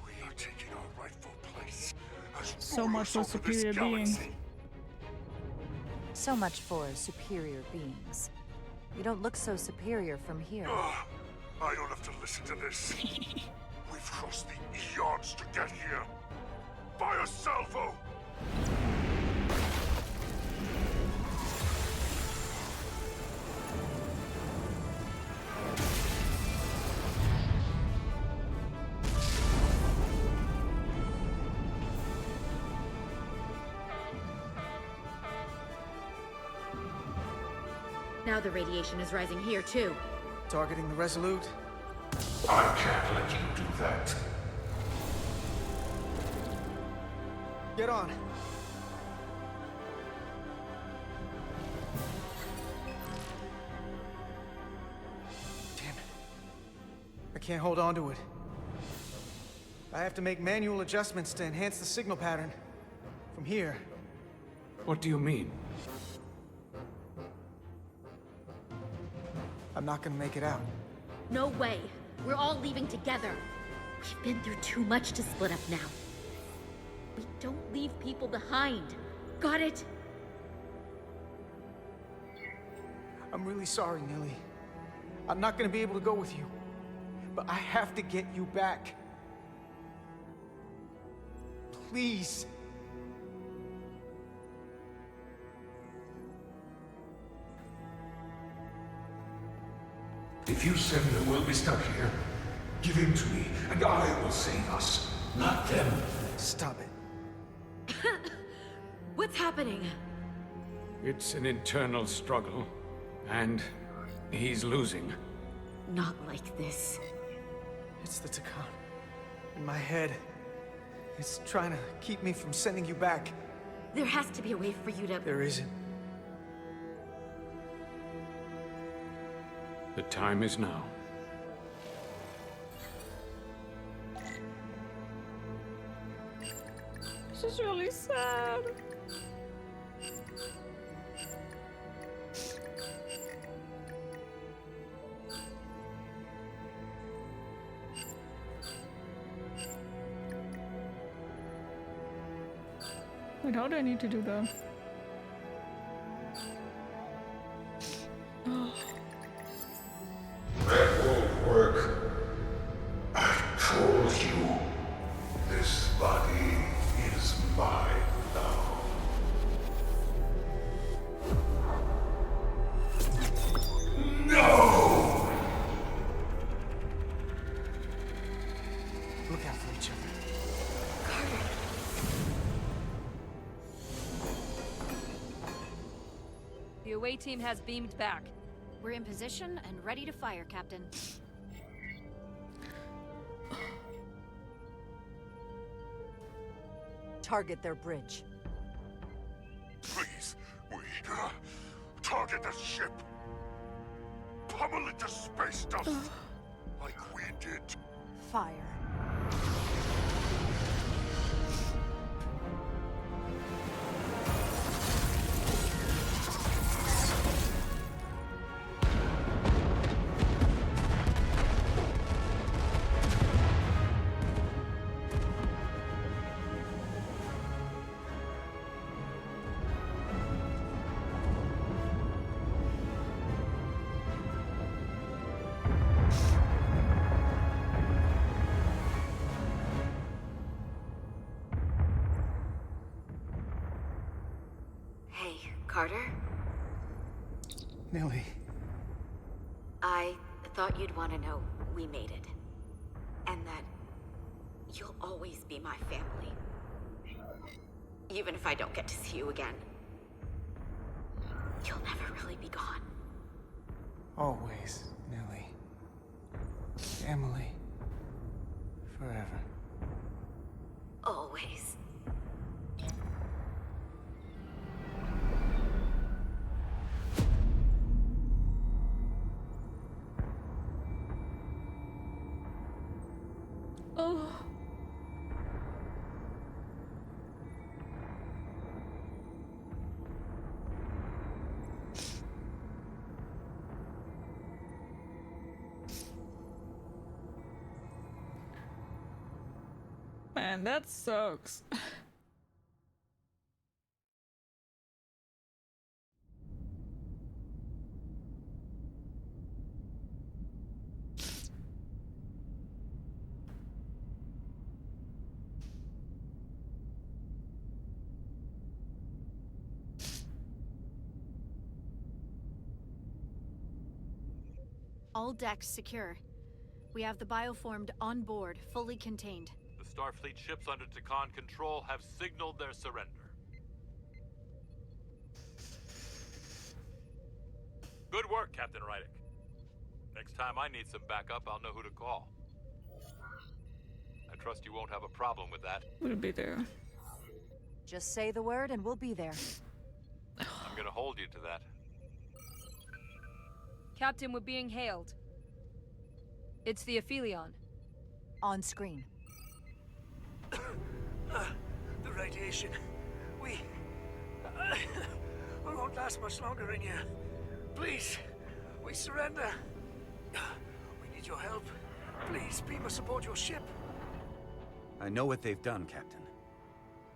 We are taking our rightful place as So much for rulers over this superior beings. galaxy. So much for superior beings. You don't look so superior from here. I don't have to listen to this. We've crossed the eons to get here. By a salvo! Now the radiation is rising here, too. Targeting the Resolute? I can't let you do that. Get on. Damn it. I can't hold on to it. I have to make manual adjustments to enhance the signal pattern. From here. What do you mean? I'm not gonna make it out. No way. We're all leaving together. We've been through too much to split up now. We don't leave people behind. Got it? I'm really sorry, Nilly. I'm not gonna be able to go with you. But I have to get you back. Please. If you send them, we'll be stuck here. Give him to me, and I will save us, not them. Stop it. What's happening? It's an internal struggle, and he's losing. Not like this. It's the Takan. In my head. It's trying to keep me from sending you back. There has to be a way for you to... There isn't. The time is now. This is really sad. Wait, how do I need to do that? Oh. That won't work. I told you. This body is mine now. No! Look out for each other. The away team has beamed back. We're in position and ready to fire, Captain. Target their bridge. Please, target the ship. Pummel it to space dust, like we did. Fire. Carter? Millie. I thought you'd want to know we made it. And that you'll always be my family. Even if I don't get to see you again. You'll never really be gone. Always, Millie. Family. Forever. Always. Oh. Man, that sucks. All decks secure. We have the bioformed on board, fully contained. The Starfleet ships under Takan control have signaled their surrender. Good work, Captain Rydek. Next time I need some backup, I'll know who to call. I trust you won't have a problem with that. We'll be there. Just say the word and we'll be there. I'm gonna hold you to that. Captain, we're being hailed. It's the Aphelion. On screen. The radiation. We won't last much longer in here. Please, we surrender. We need your help. Please beam us aboard your ship. I know what they've done, Captain.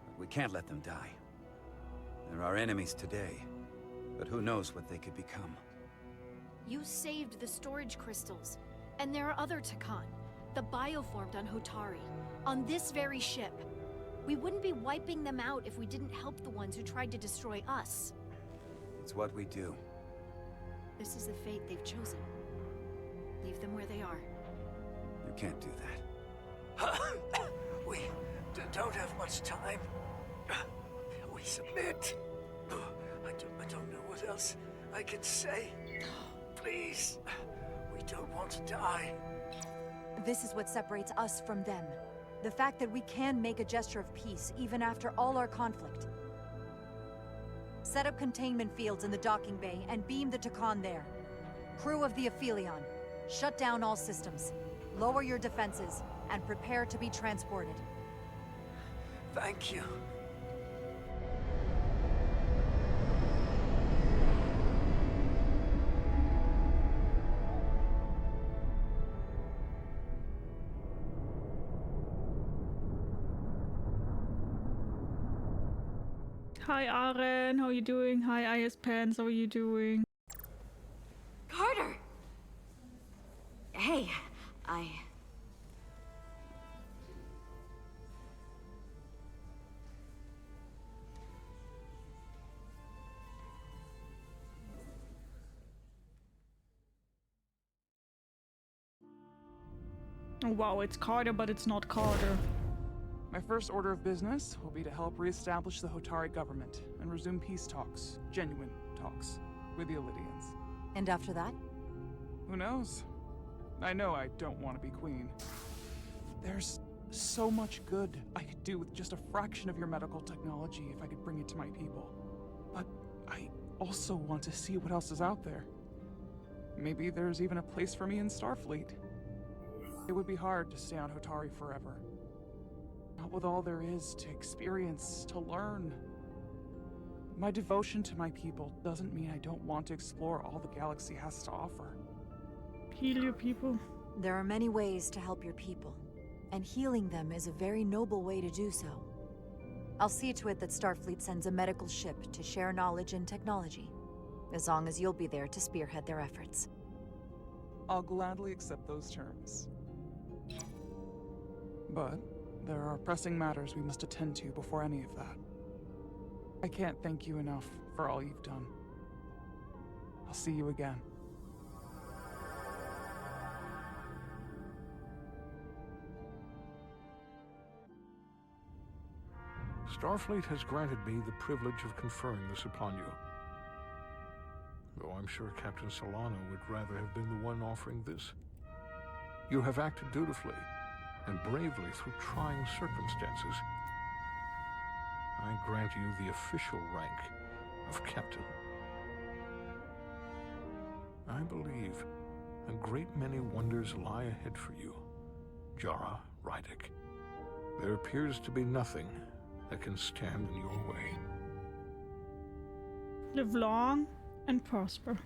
But we can't let them die. They're our enemies today, but who knows what they could become. You saved the storage crystals, and there are other Takan, the bioformed on Hotari, on this very ship. We wouldn't be wiping them out if we didn't help the ones who tried to destroy us. It's what we do. This is the fate they've chosen. Leave them where they are. You can't do that. We don't have much time. We submit. I don't know what else I can say. Please, we don't want to die. This is what separates us from them. The fact that we can make a gesture of peace even after all our conflict. Set up containment fields in the docking bay and beam the Takan there. Crew of the Aphelion, shut down all systems. Lower your defenses and prepare to be transported. Thank you. Hi Aren, how are you doing? Hi IS Pants, how are you doing? Carter! Hey, Oh, wow, it's Carter, but it's not Carter. My first order of business will be to help reestablish the Hotari government and resume peace talks, genuine talks, with the Illidians. And after that? Who knows? I know I don't want to be queen. There's so much good I could do with just a fraction of your medical technology if I could bring it to my people. But I also want to see what else is out there. Maybe there's even a place for me in Starfleet. It would be hard to stay on Hotari forever. Not with all there is to experience, to learn. My devotion to my people doesn't mean I don't want to explore all the galaxy has to offer. Heal your people. There are many ways to help your people, and healing them is a very noble way to do so. I'll see to it that Starfleet sends a medical ship to share knowledge and technology, as long as you'll be there to spearhead their efforts. I'll gladly accept those terms. But there are pressing matters we must attend to before any of that. I can't thank you enough for all you've done. I'll see you again. Starfleet has granted me the privilege of conferring this upon you. Though I'm sure Captain Solano would rather have been the one offering this. You have acted dutifully and bravely through trying circumstances. I grant you the official rank of Captain. I believe a great many wonders lie ahead for you, Jara Rydek. There appears to be nothing that can stand in your way. Live long and prosper.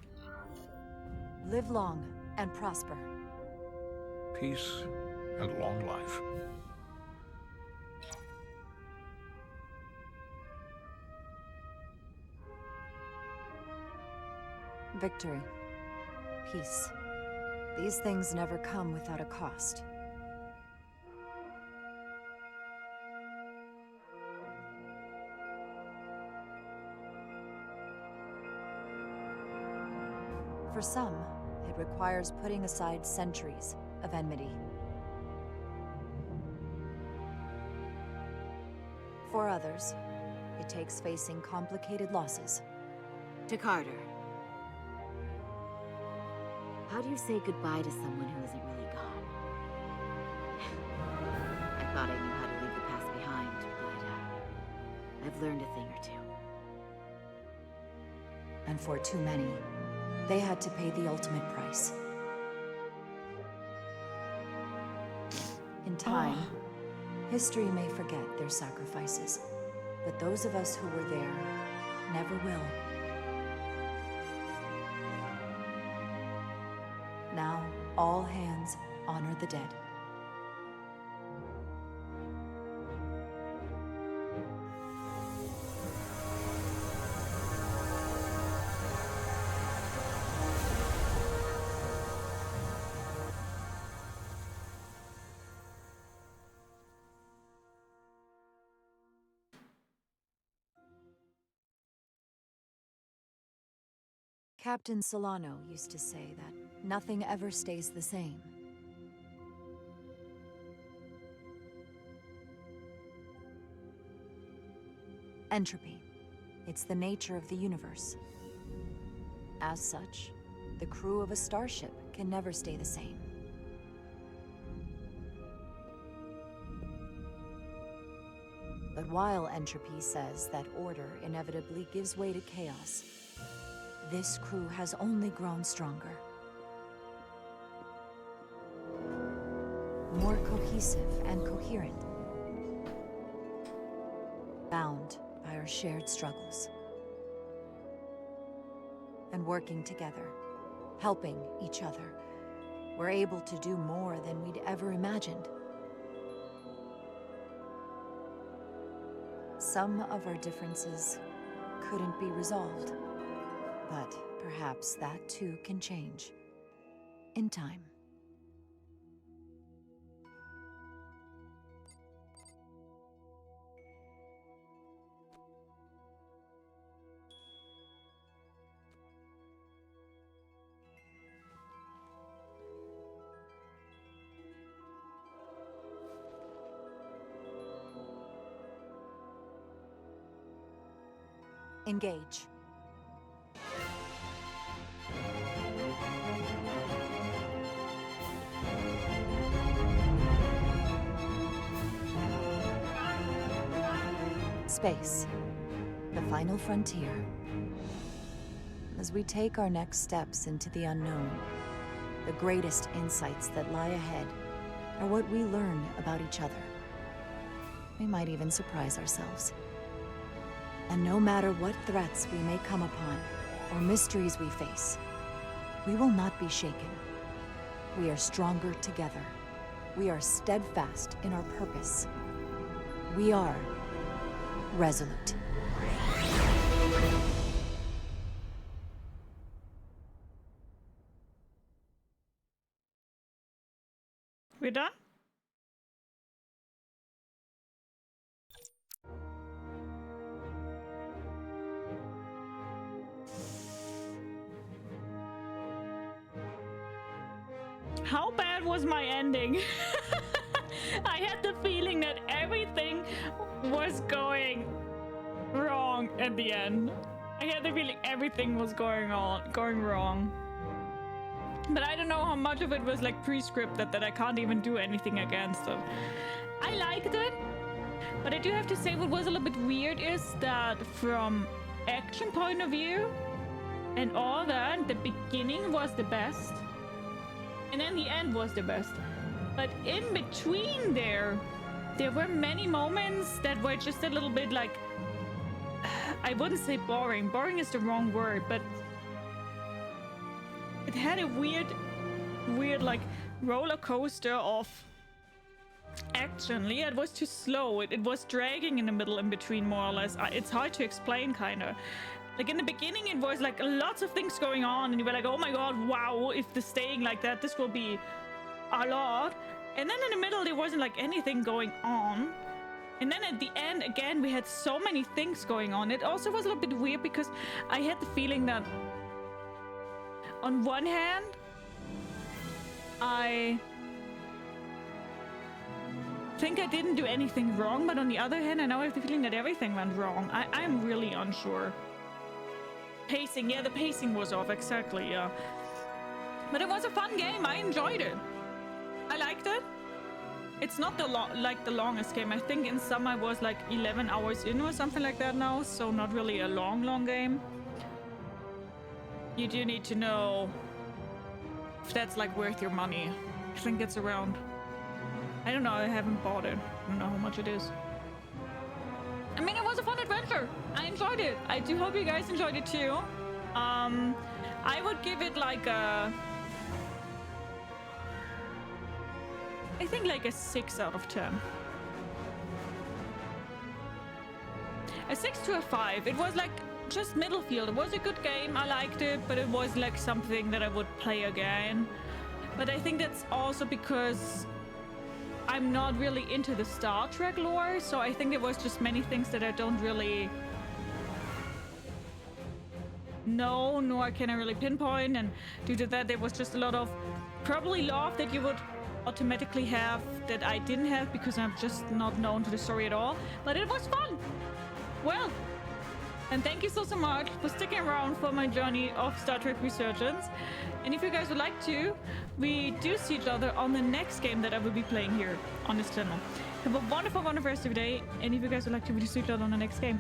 Live long and prosper. Peace and long life. Victory. Peace. These things never come without a cost. For some, it requires putting aside centuries of enmity. For others, it takes facing complicated losses. To Carter. How do you say goodbye to someone who isn't really gone? I thought I knew how to leave the past behind, but I've learned a thing or two. And for too many, they had to pay the ultimate price. In time, history may forget their sacrifices, but those of us who were there never will. Now, all hands honor the dead. Captain Solano used to say that nothing ever stays the same. Entropy. It's the nature of the universe. As such, the crew of a starship can never stay the same. But while entropy says that order inevitably gives way to chaos, this crew has only grown stronger. More cohesive and coherent. Bound by our shared struggles. And working together, helping each other, we're able to do more than we'd ever imagined. Some of our differences couldn't be resolved. But perhaps that too can change. In time. Engage. Space, the final frontier. As we take our next steps into the unknown, the greatest insights that lie ahead are what we learn about each other. We might even surprise ourselves. And no matter what threats we may come upon, or mysteries we face, we will not be shaken. We are stronger together. We are steadfast in our purpose. We are Resolute. We're done? How bad was my ending? I had the feeling that everything was going wrong at the end. I had the feeling everything was going wrong. But I don't know how much of it was like pre-scripted that I can't even do anything against it. I liked it, but I do have to say what was a little bit weird is that from action point of view and all that, the beginning was the best. And then the end was the best. But in between there were many moments that were just a little bit like, I wouldn't say boring. Boring is the wrong word, but it had a weird like roller coaster of action. Yeah, it was too slow. It was dragging in the middle in between, more or less. It's hard to explain, kind of. Like in the beginning, it was like lots of things going on, and you were like, oh my god, wow, if they're staying like that, this will be a lot. And then in the middle, there wasn't like anything going on. And then at the end, again, we had so many things going on. It also was a little bit weird because I had the feeling that on one hand, I think I didn't do anything wrong, but on the other hand, I now have the feeling that everything went wrong. I'm really unsure. Pacing, yeah, the pacing was off, exactly, yeah. But it was a fun game. I enjoyed it. I liked it. It's not the longest game. I think in some I was like 11 hours in or something like that now, so not really a long game. You do need to know if that's like worth your money. I think it's around, I don't know, I haven't bought it. I don't know how much it is. I mean, it was a fun adventure. I enjoyed it. I do hope you guys enjoyed it too. I would give it like a, I think like a 6 out of 10. A 6 to a 5. It was like just middle field. It was a good game. I liked it, but it was like something that I would play again. But I think that's also because I'm not really into the Star Trek lore, so I think there was just many things that I don't really know, nor can I really pinpoint, and due to that there was just a lot of probably love that you would automatically have that I didn't have because I'm just not known to the story at all. But it was fun. Well, and thank you so much for sticking around for my journey of Star Trek Resurgence. And if you guys would like to, we do see each other on the next game that I will be playing here on this channel. Have a wonderful, wonderful rest of your day. And if you guys would like to, we do see each other on the next game.